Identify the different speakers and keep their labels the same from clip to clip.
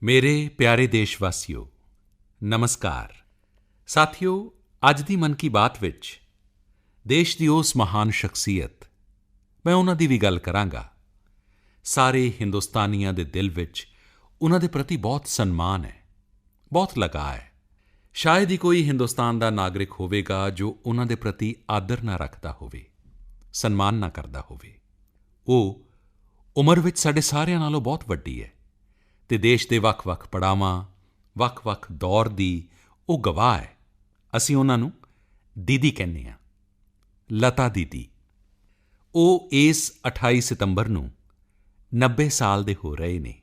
Speaker 1: ਮੇਰੇ ਪਿਆਰੇ ਦੇਸ਼ਵਾਸੀਓ, ਨਮਸਕਾਰ। ਸਾਥੀਓ, ਅੱਜ ਦੀ ਮਨ ਕੀ ਬਾਤ ਵਿੱਚ ਦੇਸ਼ ਦੀ ਉਸ ਮਹਾਨ ਸ਼ਖਸੀਅਤ, ਮੈਂ ਉਹਨਾਂ ਦੀ ਵੀ ਗੱਲ ਕਰਾਂਗਾ। ਸਾਰੇ ਹਿੰਦੁਸਤਾਨੀਆਂ ਦੇ ਦਿਲ ਵਿੱਚ ਉਹਨਾਂ ਦੇ ਪ੍ਰਤੀ ਬਹੁਤ ਸਨਮਾਨ ਹੈ, ਬਹੁਤ ਲਗਾਅ ਹੈ। ਸ਼ਾਇਦ ਹੀ ਕੋਈ ਹਿੰਦੁਸਤਾਨ ਦਾ ਨਾਗਰਿਕ ਹੋਵੇਗਾ ਜੋ ਉਹਨਾਂ ਦੇ ਪ੍ਰਤੀ ਆਦਰ ਨਾ ਰੱਖਦਾ ਹੋਵੇ, ਸਨਮਾਨ ਨਾ ਕਰਦਾ ਹੋਵੇ। ਉਹ ਉਮਰ ਵਿੱਚ ਸਾਡੇ ਸਾਰਿਆਂ ਨਾਲੋਂ ਬਹੁਤ ਵੱਡੀ ਹੈ ਅਤੇ ਦੇਸ਼ ਦੇ ਵੱਖ-ਵੱਖ ਪੜਾਵਾਂ, ਵੱਖ-ਵੱਖ ਦੌਰ ਦੀ ਉਹ ਗਵਾਹ ਹੈ। ਅਸੀਂ ਉਹਨਾਂ ਨੂੰ ਦੀਦੀ ਕਹਿੰਦੇ ਹਾਂ, ਲਤਾ ਦੀਦੀ। ਉਹ ਇਸ 28 ਸਤੰਬਰ ਨੂੰ 90 ਸਾਲ ਦੇ ਹੋ ਰਹੇ ਨੇ।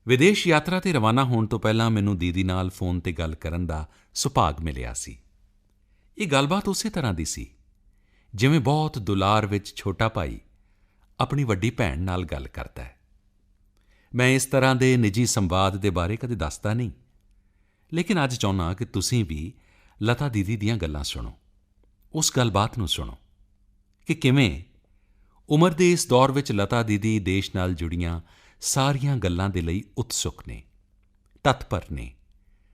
Speaker 1: ਵਿਦੇਸ਼ ਯਾਤਰਾ 'ਤੇ ਰਵਾਨਾ ਹੋਣ ਤੋਂ ਪਹਿਲਾਂ ਮੈਨੂੰ ਦੀਦੀ ਨਾਲ ਫ਼ੋਨ 'ਤੇ ਗੱਲ ਕਰਨ ਦਾ ਸੁਭਾਗ ਮਿਲਿਆ ਸੀ। ਇਹ ਗੱਲਬਾਤ ਉਸੇ ਤਰ੍ਹਾਂ ਦੀ ਸੀ ਜਿਵੇਂ ਬਹੁਤ ਦੁਲਾਰ ਵਿੱਚ ਛੋਟਾ ਭਾਈ ਆਪਣੀ ਵੱਡੀ ਭੈਣ ਨਾਲ ਗੱਲ ਕਰਦਾ ਹੈ। ਮੈਂ ਇਸ ਤਰ੍ਹਾਂ ਦੇ ਨਿੱਜੀ ਸੰਵਾਦ ਦੇ ਬਾਰੇ ਕਦੇ ਦੱਸਦਾ ਨਹੀਂ, ਲੇਕਿਨ ਅੱਜ ਚਾਹੁੰਦਾ ਕਿ ਤੁਸੀਂ ਵੀ ਲਤਾ ਦੀਦੀ ਦੀਆਂ ਗੱਲਾਂ ਸੁਣੋ, ਉਸ ਗੱਲਬਾਤ ਨੂੰ ਸੁਣੋ ਕਿ ਕਿਵੇਂ ਉਮਰ ਦੇ ਇਸ ਦੌਰ ਵਿੱਚ ਲਤਾ ਦੀਦੀ ਦੇਸ਼ ਨਾਲ ਜੁੜੀਆਂ ਸਾਰੀਆਂ ਗੱਲਾਂ ਦੇ ਲਈ ਉਤਸੁਕ ਨੇ, ਤਤਪਰ ਨੇ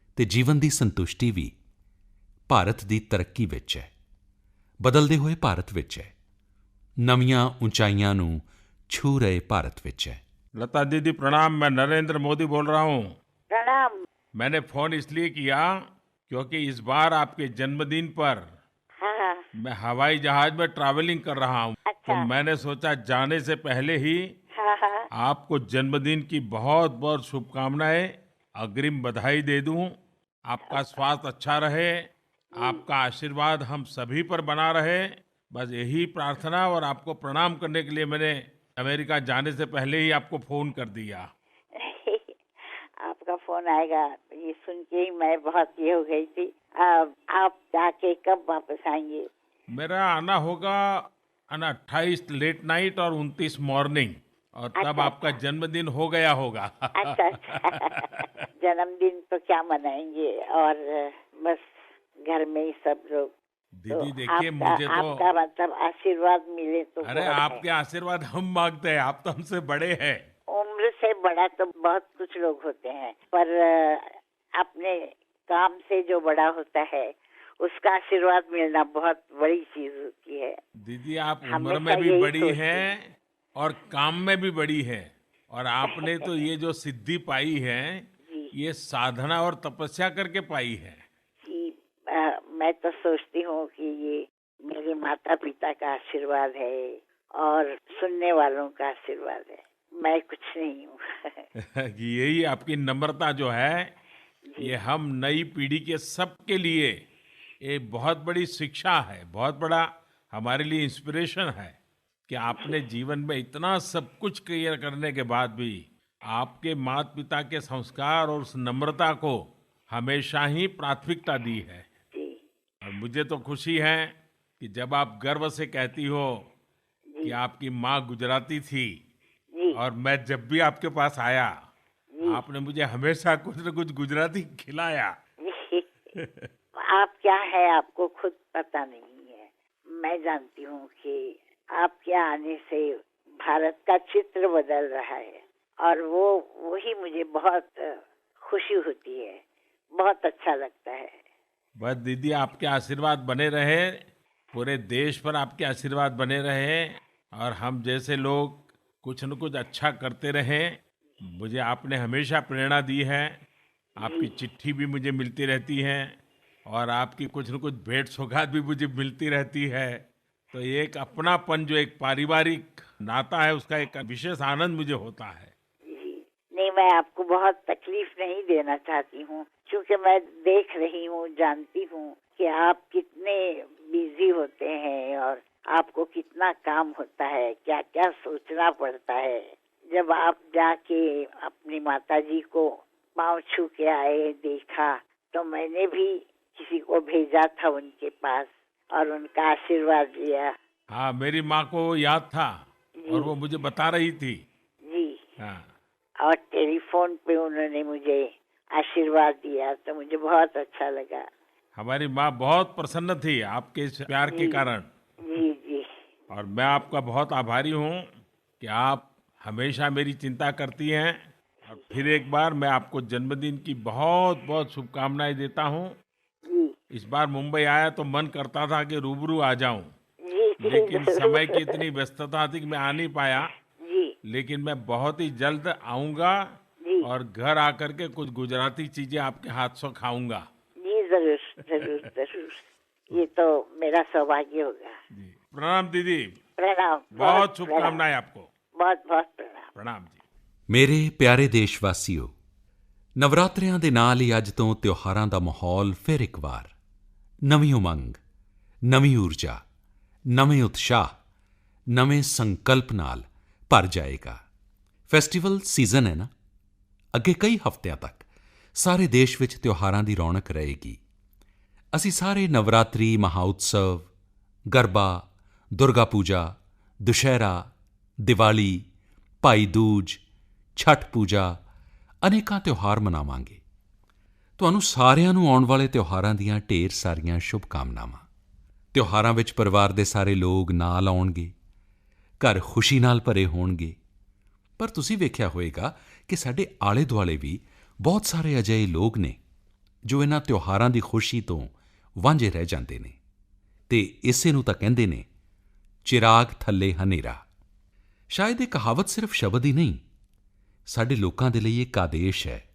Speaker 1: ਅਤੇ ਜੀਵਨ ਦੀ ਸੰਤੁਸ਼ਟੀ ਵੀ ਭਾਰਤ ਦੀ ਤਰੱਕੀ ਵਿੱਚ ਹੈ, ਬਦਲਦੇ ਹੋਏ ਭਾਰਤ ਵਿੱਚ ਹੈ, ਨਵੀਆਂ ਉਚਾਈਆਂ ਨੂੰ ਛੂ ਰਹੇ ਭਾਰਤ ਵਿੱਚ ਹੈ।
Speaker 2: लता दीदी प्रणाम। मैं नरेंद्र मोदी बोल रहा हूँ।
Speaker 3: प्रणाम।
Speaker 2: मैंने फोन इसलिए किया क्योंकि इस बार आपके जन्मदिन पर
Speaker 3: हाँ।
Speaker 2: मैं हवाई जहाज में ट्रैवलिंग कर रहा हूँ।
Speaker 3: अच्छा।
Speaker 2: तो मैंने सोचा जाने से पहले ही
Speaker 3: हाँ।
Speaker 2: आपको जन्मदिन की बहुत बहुत शुभकामनाएं, अग्रिम बधाई दे दूं। आपका स्वास्थ्य अच्छा रहे, आपका आशीर्वाद हम सभी पर बना रहे, बस यही प्रार्थना। और आपको प्रणाम करने के लिए मैंने अमेरिका जाने से पहले ही आपको फोन कर दिया।
Speaker 3: आपका फोन आएगा ये सुन के ही मैं बहुत ये हो गई थी। आप जाके कब वापस आएंगे?
Speaker 2: मेरा आना होगा 28 लेट नाइट और 29 मॉर्निंग, और तब
Speaker 3: अच्छा,
Speaker 2: आपका जन्मदिन हो गया होगा।
Speaker 3: अच्छा जन्मदिन तो क्या मनाएंगे, और बस घर में ही सब लोग।
Speaker 2: दीदी
Speaker 3: तो
Speaker 2: देखिए,
Speaker 3: आपका,
Speaker 2: मुझे तो
Speaker 3: आपका मतलब आशीर्वाद मिले तो
Speaker 2: अरे
Speaker 3: बहुत
Speaker 2: आपके आशीर्वाद हम मांगते हैं, आप तो हमसे बड़े हैं।
Speaker 3: है। उम्र से बड़ा तो बहुत कुछ लोग होते हैं, पर अपने काम से जो बड़ा होता है उसका आशीर्वाद मिलना बहुत बड़ी चीज होती है।
Speaker 2: दीदी आप उम्र
Speaker 3: हमेशा
Speaker 2: में भी
Speaker 3: यही
Speaker 2: बड़ी
Speaker 3: सोचती
Speaker 2: हैं और काम में भी बड़ी हैं, और आपने तो ये जो सिद्धि पाई है
Speaker 3: जी।
Speaker 2: ये साधना और तपस्या करके पाई है।
Speaker 3: जी, मैं तो सोचती हूँ कि ये मेरे माता पिता का आशीर्वाद है और सुनने वालों का आशीर्वाद है। मैं कुछ नहीं हूँ।
Speaker 2: कि यही आपकी नम्रता जो है, ये हम नई पीढ़ी के सबके लिए एक बहुत बड़ी शिक्षा है, बहुत बड़ा हमारे लिए इंस्पिरेशन है कि आपने जीवन में इतना सब कुछ क्लियर करने के बाद भी आपके माता पिता के संस्कार और उस नम्रता को हमेशा ही प्राथमिकता दी है।
Speaker 3: जी।
Speaker 2: और मुझे तो खुशी है कि जब आप गर्व से कहती हो कि आपकी माँ गुजराती थी,
Speaker 3: जी।
Speaker 2: और मैं जब भी आपके पास आया आपने मुझे हमेशा कुछ न कुछ गुजराती खिलाया।
Speaker 3: आप क्या है आपको खुद पता नहीं है। मैं जानती हूँ कि आपके आने से भारत का चित्र बदल रहा है, और वो वही मुझे बहुत खुशी होती है, बहुत अच्छा लगता है।
Speaker 2: बस दीदी आपके आशीर्वाद बने रहे, पूरे देश पर आपके आशीर्वाद बने रहे, और हम जैसे लोग कुछ न कुछ अच्छा करते रहें। मुझे आपने हमेशा प्रेरणा दी है, आपकी चिट्ठी भी मुझे मिलती रहती है, और आपकी कुछ न कुछ भेंट सौगात भी मुझे मिलती रहती है। तो ये एक अपनापन, जो एक पारिवारिक नाता है, उसका एक विशेष आनंद मुझे होता है।
Speaker 3: जी। नहीं, मैं आपको बहुत तकलीफ नहीं देना चाहती हूँ, क्योंकि मैं देख रही हूँ, जानती हूँ कि आप कितने बिजी होते हैं और आपको कितना काम होता है, क्या क्या सोचना पड़ता है। जब आप जाके अपनी माताजी को पाँव छू के आए, देखा, तो मैंने भी किसी को भेजा था उनके पास और उनका आशीर्वाद लिया।
Speaker 2: हाँ, मेरी माँ को याद था और वो मुझे बता रही थी।
Speaker 3: जी।
Speaker 2: हाँ।
Speaker 3: और टेलीफोन पे उन्होंने मुझे आशीर्वाद दिया, तो मुझे बहुत अच्छा लगा।
Speaker 2: हमारी माँ बहुत प्रसन्न थी आपके इस प्यार के कारण।
Speaker 3: जी जी।
Speaker 2: और मैं आपका बहुत आभारी हूँ कि आप हमेशा मेरी चिंता करती हैं, और अब फिर एक बार मैं आपको जन्मदिन की बहुत बहुत शुभकामनाएं देता हूँ।
Speaker 3: जी
Speaker 2: इस बार मुंबई आया तो मन करता था कि रूबरू आ जाऊं,
Speaker 3: जी जी
Speaker 2: लेकिन समय की
Speaker 3: जरूर।
Speaker 2: इतनी व्यस्तता थी कि मैं आ नहीं पाया।
Speaker 3: जी
Speaker 2: लेकिन मैं बहुत ही जल्द आऊंगा
Speaker 3: जी
Speaker 2: और घर आकर के कुछ गुजराती चीजें आपके हाथ से खाऊंगा।
Speaker 3: जी जरूर जरूर जरूर, ये तो मेरा सौभाग्य होगा।
Speaker 2: जी, प्रणाम दीदी।
Speaker 3: प्रणाम,
Speaker 2: बहुत
Speaker 3: प्रणाम,
Speaker 2: शुभकामनाएं आपको।
Speaker 3: बहुत बहुत प्रणाम।
Speaker 2: प्रणाम जी।
Speaker 1: ਮੇਰੇ ਪਿਆਰੇ ਦੇਸ਼ਵਾਸੀਓ, ਨਵਰਾਤਰਿਆਂ ਦੇ ਨਾਲ ਹੀ ਅੱਜ ਤੋਂ ਤਿਉਹਾਰਾਂ ਦਾ ਮਾਹੌਲ ਫਿਰ ਇੱਕ ਵਾਰ ਨਵੀਂ ਉਮੰਗ, ਨਵੀਂ ਊਰਜਾ, ਨਵੇਂ ਉਤਸ਼ਾਹ, ਨਵੇਂ ਸੰਕਲਪ ਨਾਲ ਭਰ ਜਾਏਗਾ। ਫੈਸਟੀਵਲ ਸੀਜ਼ਨ ਹੈ ਨਾ, ਅੱਗੇ ਕਈ ਹਫ਼ਤਿਆਂ ਤੱਕ ਸਾਰੇ ਦੇਸ਼ ਵਿੱਚ ਤਿਉਹਾਰਾਂ ਦੀ ਰੌਣਕ ਰਹੇਗੀ। ਅਸੀਂ ਸਾਰੇ ਨਵਰਾਤਰੀ ਮਹਾਉਤਸਵ, ਗਰਬਾ, ਦੁਰਗਾ ਪੂਜਾ, ਦੁਸ਼ਹਿਰਾ, ਦੀਵਾਲੀ, ਭਾਈ ਦੂਜ, ਛਠ ਪੂਜਾ, ਅਨੇਕਾਂ ਤਿਉਹਾਰ ਮਨਾਵਾਂਗੇ। ਤੁਹਾਨੂੰ ਸਾਰਿਆਂ ਨੂੰ ਆਉਣ ਵਾਲੇ ਤਿਉਹਾਰਾਂ ਦੀਆਂ ਢੇਰ ਸਾਰੀਆਂ ਸ਼ੁਭਕਾਮਨਾਵਾਂ। ਤਿਉਹਾਰਾਂ ਵਿੱਚ ਪਰਿਵਾਰ ਦੇ ਸਾਰੇ ਲੋਕ ਨਾਲ ਆਉਣਗੇ, ਘਰ ਖੁਸ਼ੀ ਨਾਲ ਭਰੇ ਹੋਣਗੇ। ਪਰ ਤੁਸੀਂ ਵੇਖਿਆ ਹੋਵੇਗਾ ਕਿ ਸਾਡੇ ਆਲੇ-ਦੁਆਲੇ ਵੀ ਬਹੁਤ ਸਾਰੇ ਅਜਿਹੇ ਲੋਕ ਨੇ ਜੋ ਇਨ੍ਹਾਂ ਤਿਉਹਾਰਾਂ ਦੀ ਖੁਸ਼ੀ ਤੋਂ ਵਾਂਝੇ ਰਹਿ ਜਾਂਦੇ ਨੇ ਅਤੇ ਇਸੇ ਨੂੰ ਤਾਂ ਕਹਿੰਦੇ ਨੇ ਚਿਰਾਗ ਥੱਲੇ ਹਨੇਰਾ। ਸ਼ਾਇਦ ਇਹ ਕਹਾਵਤ ਸਿਰਫ ਸ਼ਬਦ ਹੀ ਨਹੀਂ, ਸਾਡੇ ਲੋਕਾਂ ਦੇ ਲਈ ਇੱਕ ਆਦੇਸ਼ ਹੈ,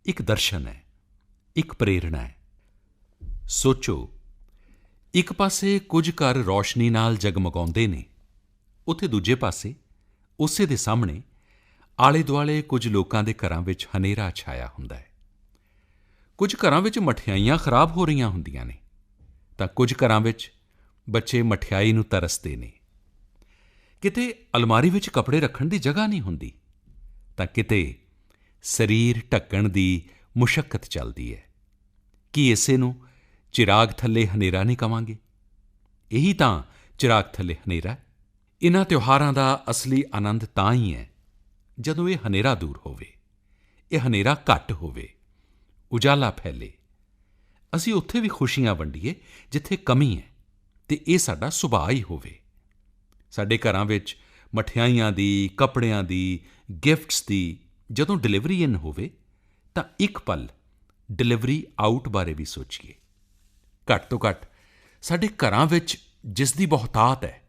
Speaker 1: ਇੱਕ ਦਰਸ਼ਨ ਹੈ, ਇੱਕ ਪ੍ਰੇਰਣਾ ਹੈ। ਸੋਚੋ, ਇੱਕ ਪਾਸੇ ਕੁਝ ਘਰ ਰੌਸ਼ਨੀ ਨਾਲ ਜਗਮਗਾਉਂਦੇ ਨੇ, ਉੱਥੇ ਦੂਜੇ ਪਾਸੇ ਉਸੇ ਦੇ ਸਾਹਮਣੇ ਆਲੇ-ਦੁਆਲੇ ਕੁਝ ਲੋਕਾਂ ਦੇ ਘਰਾਂ ਵਿੱਚ ਹਨੇਰਾ ਛਾਇਆ ਹੁੰਦਾ ਹੈ। ਕੁਝ ਘਰਾਂ ਵਿੱਚ ਮਠਿਆਈਆਂ ਖਰਾਬ ਹੋ ਰਹੀਆਂ ਹੁੰਦੀਆਂ ਨੇ, ਤਾਂ ਕੁਝ ਘਰਾਂ ਵਿੱਚ ਬੱਚੇ ਮਠਿਆਈ ਨੂੰ ਤਰਸਦੇ ਨੇ। ਕਿਤੇ ਅਲਮਾਰੀ ਵਿੱਚ ਕੱਪੜੇ ਰੱਖਣ ਦੀ ਜਗ੍ਹਾ ਨਹੀਂ ਹੁੰਦੀ, ਤਾਂ ਕਿਤੇ ਸਰੀਰ ਢੱਕਣ ਦੀ ਮੁਸ਼ੱਕਤ ਚੱਲਦੀ ਹੈ। ਕੀ ਇਸੇ ਨੂੰ ਚਿਰਾਗ ਥੱਲੇ ਹਨੇਰਾ ਨਹੀਂ ਕਹਾਂਗੇ? ਇਹੀ ਤਾਂ ਚਿਰਾਗ ਥੱਲੇ ਹਨੇਰਾ ਹੈ। ਇਨ੍ਹਾਂ ਤਿਉਹਾਰਾਂ ਦਾ ਅਸਲੀ ਆਨੰਦ ਤਾਂ ਹੀ ਹੈ ਜਦੋਂ ਇਹ ਹਨੇਰਾ ਦੂਰ ਹੋਵੇ, ਇਹ ਹਨੇਰਾ ਘੱਟ ਹੋਵੇ, ਉਜਾਲਾ ਫੈਲੇ। ਅਸੀਂ ਉੱਥੇ ਵੀ ਖੁਸ਼ੀਆਂ ਵੰਡੀਏ ਜਿੱਥੇ ਕਮੀ ਹੈ, ਅਤੇ ਇਹ ਸਾਡਾ ਸੁਭਾਅ ਹੀ ਹੋਵੇ। ਸਾਡੇ ਘਰਾਂ ਵਿੱਚ ਮਠਿਆਈਆਂ ਦੀ, ਕੱਪੜਿਆਂ ਦੀ, ਗਿਫਟਸ ਦੀ ਜਦੋਂ ਡਿਲੀਵਰੀ ਇਨ ਹੋਵੇ ਤਾਂ ਇੱਕ ਪਲ ਡਿਲੀਵਰੀ ਆਊਟ ਬਾਰੇ ਵੀ ਸੋਚੀਏ। ਘੱਟ ਤੋਂ ਘੱਟ ਸਾਡੇ ਘਰਾਂ ਵਿੱਚ ਜਿਸ ਦੀ ਬਹੁਤਾਤ ਹੈ,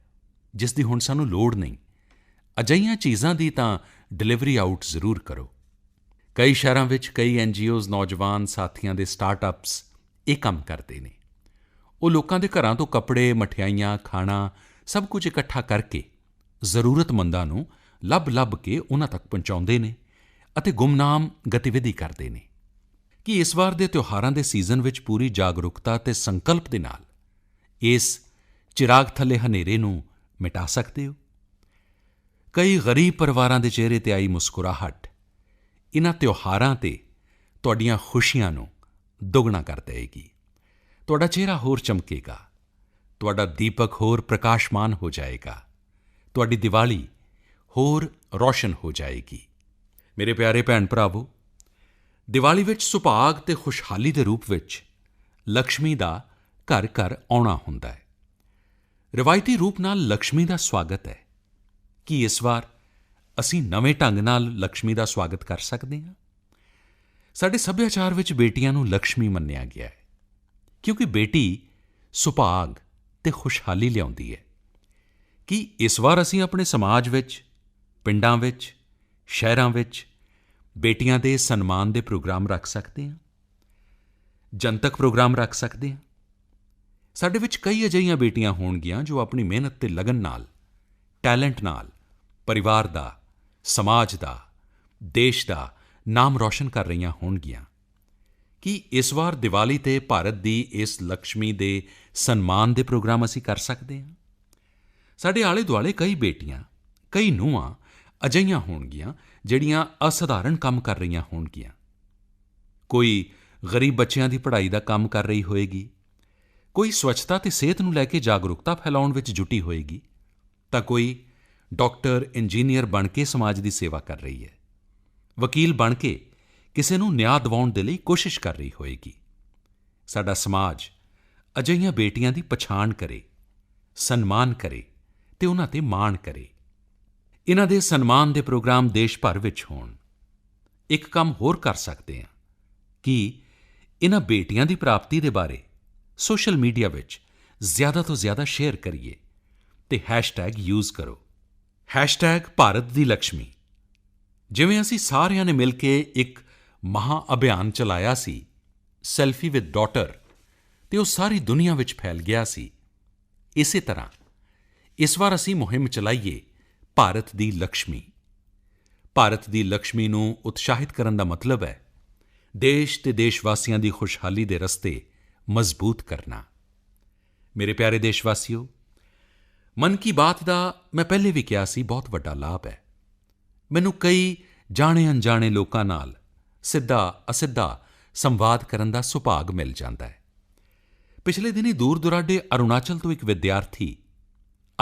Speaker 1: ਜਿਸ ਦੀ ਹੁਣ ਸਾਨੂੰ ਲੋੜ ਨਹੀਂ, ਅਜਿਹੀਆਂ ਚੀਜ਼ਾਂ ਦੀ ਤਾਂ ਡਿਲੀਵਰੀ ਆਊਟ ਜ਼ਰੂਰ ਕਰੋ। ਕਈ ਸ਼ਹਿਰਾਂ ਵਿੱਚ ਕਈ NGOs ਨੌਜਵਾਨ ਸਾਥੀਆਂ ਦੇ ਸਟਾਰਟਅਪਸ ਇਹ ਕੰਮ ਕਰਦੇ ਨੇ। ਉਹ ਲੋਕਾਂ ਦੇ ਘਰਾਂ ਤੋਂ ਕੱਪੜੇ, ਮਠਿਆਈਆਂ, ਖਾਣਾ ਸਭ ਕੁਝ ਇਕੱਠਾ ਕਰਕੇ ਜ਼ਰੂਰਤਮੰਦਾਂ ਨੂੰ ਲੱਭ-ਲੱਭ ਕੇ ਉਨ੍ਹਾਂ ਤੱਕ ਪਹੁੰਚਾਉਂਦੇ ਨੇ ਅਤੇ ਗੁੰਮਨਾਮ ਗਤੀਵਿਧੀ ਕਰਦੇ ਨੇ। ਕੀ ਇਸ ਵਾਰ ਦੇ ਤਿਉਹਾਰਾਂ ਦੇ ਸੀਜ਼ਨ ਵਿੱਚ ਪੂਰੀ ਜਾਗਰੂਕਤਾ ਅਤੇ ਸੰਕਲਪ ਦੇ ਨਾਲ ਇਸ ਚਿਰਾਗ ਥੱਲੇ ਹਨੇਰੇ ਨੂੰ ਮਿਟਾ ਸਕਦੇ ਹੋ? ਕਈ ਗਰੀਬ ਪਰਿਵਾਰਾਂ ਦੇ ਚਿਹਰੇ 'ਤੇ ਆਈ ਮੁਸਕਰਾਹਟ ਇਨ੍ਹਾਂ ਤਿਉਹਾਰਾਂ 'ਤੇ ਤੁਹਾਡੀਆਂ ਖੁਸ਼ੀਆਂ ਨੂੰ ਦੁੱਗਣਾ ਕਰ ਦੇਵੇਗੀ। ਤੁਹਾਡਾ ਚਿਹਰਾ ਹੋਰ ਚਮਕੇਗਾ, ਤੁਹਾਡਾ ਦੀਪਕ ਹੋਰ ਪ੍ਰਕਾਸ਼ਮਾਨ ਹੋ ਜਾਏਗਾ, ਤੁਹਾਡੀ ਦੀਵਾਲੀ ਹੋਰ ਰੌਸ਼ਨ ਹੋ ਜਾਏਗੀ। ਮੇਰੇ ਪਿਆਰੇ ਭੈਣ-ਭਰਾਵੋ, ਦੀਵਾਲੀ ਵਿੱਚ ਸੁਭਾਗ ਅਤੇ ਖੁਸ਼ਹਾਲੀ ਦੇ ਰੂਪ ਵਿੱਚ ਲਕਸ਼ਮੀ ਦਾ ਘਰ-ਘਰ ਆਉਣਾ ਹੁੰਦਾ ਹੈ। ਰਵਾਇਤੀ ਰੂਪ ਨਾਲ ਲਕਸ਼ਮੀ ਦਾ ਸਵਾਗਤ ਹੈ। ਕੀ ਇਸ ਵਾਰ ਅਸੀਂ ਨਵੇਂ ਢੰਗ ਨਾਲ ਲਕਸ਼ਮੀ ਦਾ ਸਵਾਗਤ ਕਰ ਸਕਦੇ ਹਾਂ? ਸਾਡੇ ਸੱਭਿਆਚਾਰ ਵਿੱਚ ਬੇਟੀਆਂ ਨੂੰ ਲਕਸ਼ਮੀ ਮੰਨਿਆ ਗਿਆ ਹੈ, ਕਿਉਂਕਿ ਬੇਟੀ ਸੁਭਾਗ ਅਤੇ ਖੁਸ਼ਹਾਲੀ ਲਿਆਉਂਦੀ ਹੈ। ਕੀ ਇਸ ਵਾਰ ਅਸੀਂ ਆਪਣੇ ਸਮਾਜ ਵਿੱਚ, ਪਿੰਡਾਂ ਵਿੱਚ, ਸ਼ਹਿਰਾਂ ਵਿੱਚ ਬੇਟੀਆਂ ਦੇ ਸਨਮਾਨ ਦੇ ਪ੍ਰੋਗਰਾਮ ਰੱਖ ਸਕਦੇ ਹਾਂ? ਜਨਤਕ ਪ੍ਰੋਗਰਾਮ ਰੱਖ ਸਕਦੇ ਹਾਂ? ਸਾਡੇ ਵਿੱਚ ਕਈ ਅਜਿਹੀਆਂ ਬੇਟੀਆਂ ਹੋਣਗੀਆਂ ਜੋ ਆਪਣੀ ਮਿਹਨਤ ਅਤੇ ਲਗਨ ਨਾਲ, ਟੈਲੈਂਟ ਨਾਲ ਪਰਿਵਾਰ ਦਾ, ਸਮਾਜ ਦਾ, ਦੇਸ਼ ਦਾ ਨਾਮ ਰੌਸ਼ਨ ਕਰ ਰਹੀਆਂ ਹੋਣਗੀਆਂ। ਕੀ ਇਸ ਵਾਰ ਦੀਵਾਲੀ 'ਤੇ ਭਾਰਤ ਦੀ ਇਸ ਲਕਸ਼ਮੀ ਦੇ ਸਨਮਾਨ ਦੇ ਪ੍ਰੋਗਰਾਮ ਅਸੀਂ ਕਰ ਸਕਦੇ ਹਾਂ? ਸਾਡੇ ਆਲੇ-ਦੁਆਲੇ ਕਈ ਬੇਟੀਆਂ, ਕਈ ਨੂੰਹਾਂ ਅਜਿਹੀਆਂ ਹੋਣਗੀਆਂ ਜਿਹੜੀਆਂ ਅਸਾਧਾਰਣ ਕੰਮ ਕਰ ਰਹੀਆਂ ਹੋਣਗੀਆਂ। ਕੋਈ ਗਰੀਬ ਬੱਚਿਆਂ ਦੀ ਪੜ੍ਹਾਈ ਦਾ ਕੰਮ ਕਰ ਰਹੀ ਹੋਏਗੀ, ਕੋਈ ਸਵੱਛਤਾ ਅਤੇ ਸਿਹਤ ਨੂੰ ਲੈ ਕੇ ਜਾਗਰੂਕਤਾ ਫੈਲਾਉਣ ਵਿੱਚ ਜੁਟੀ ਹੋਏਗੀ, ਤਾਂ ਕੋਈ ਡਾਕਟਰ, ਇੰਜੀਨੀਅਰ ਬਣ ਕੇ ਸਮਾਜ ਦੀ ਸੇਵਾ ਕਰ ਰਹੀ ਹੈ, ਵਕੀਲ ਬਣ ਕੇ ਕਿਸੇ ਨੂੰ ਨਿਆਂ ਦਿਵਾਉਣ ਦੇ ਲਈ ਕੋਸ਼ਿਸ਼ ਕਰ ਰਹੀ ਹੋਏਗੀ। ਸਾਡਾ ਸਮਾਜ ਅਜਿਹੀਆਂ ਬੇਟੀਆਂ ਦੀ ਪਛਾਣ ਕਰੇ, ਸਨਮਾਨ ਕਰੇ ਅਤੇ ਉਨ੍ਹਾਂ 'ਤੇ ਮਾਣ ਕਰੇ। ਇਨ੍ਹਾਂ ਦੇ ਸਨਮਾਨ ਦੇ ਪ੍ਰੋਗਰਾਮ ਦੇਸ਼ ਭਰ ਵਿੱਚ ਹੋਣ। ਇੱਕ ਕੰਮ ਹੋਰ ਕਰ ਸਕਦੇ ਹਾਂ ਕਿ ਇਨ੍ਹਾਂ ਬੇਟੀਆਂ ਦੀ ਪ੍ਰਾਪਤੀ ਦੇ ਬਾਰੇ ਸੋਸ਼ਲ ਮੀਡੀਆ ਵਿੱਚ ਜ਼ਿਆਦਾ ਤੋਂ ਜ਼ਿਆਦਾ ਸ਼ੇਅਰ ਕਰੀਏ ਅਤੇ ਹੈਸ਼ਟੈਗ ਯੂਜ਼ ਕਰੋ, ਭਾਰਤ ਦੀ ਲਕਸ਼ਮੀ। ਜਿਵੇਂ ਅਸੀਂ ਸਾਰਿਆਂ ਨੇ ਮਿਲ ਕੇ ਇੱਕ ਮਹਾਂ ਅਭਿਆਨ ਚਲਾਇਆ ਸੀ, ਸੈਲਫੀ ਵਿਦ ਡਾਟਰ, ਅਤੇ ਉਹ ਸਾਰੀ ਦੁਨੀਆ ਵਿੱਚ ਫੈਲ ਗਿਆ ਸੀ, ਇਸੇ ਤਰ੍ਹਾਂ ਇਸ ਵਾਰ ਅਸੀਂ ਮੁਹਿੰਮ ਚਲਾਈਏ ਭਾਰਤ ਦੀ ਲਕਸ਼ਮੀ। ਭਾਰਤ ਦੀ ਲਕਸ਼ਮੀ ਨੂੰ ਉਤਸ਼ਾਹਿਤ ਕਰਨ ਦਾ ਮਤਲਬ ਹੈ ਦੇਸ਼ ਅਤੇ ਦੇਸ਼ਵਾਸੀਆਂ ਦੀ ਖੁਸ਼ਹਾਲੀ ਦੇ ਰਸਤੇ ਮਜ਼ਬੂਤ ਕਰਨਾ। ਮੇਰੇ ਪਿਆਰੇ ਦੇਸ਼ਵਾਸੀਓ, ਮਨ ਕੀ ਬਾਤ ਦਾ ਮੈਂ ਪਹਿਲੇ ਵੀ ਕਿਹਾ ਸੀ, ਬਹੁਤ ਵੱਡਾ ਲਾਭ ਹੈ। ਮੈਨੂੰ ਕਈ ਜਾਣੇ-ਅਣਜਾਣੇ ਲੋਕਾਂ ਨਾਲ ਸਿੱਧਾ-ਅਸਿੱਧਾ ਸੰਵਾਦ ਕਰਨ ਦਾ ਸੁਭਾਗ ਮਿਲ ਜਾਂਦਾ ਹੈ। ਪਿਛਲੇ ਦਿਨੀਂ ਦੂਰ-ਦੁਰਾਡੇ ਅਰੁਣਾਚਲ ਤੋਂ ਇੱਕ ਵਿਦਿਆਰਥੀ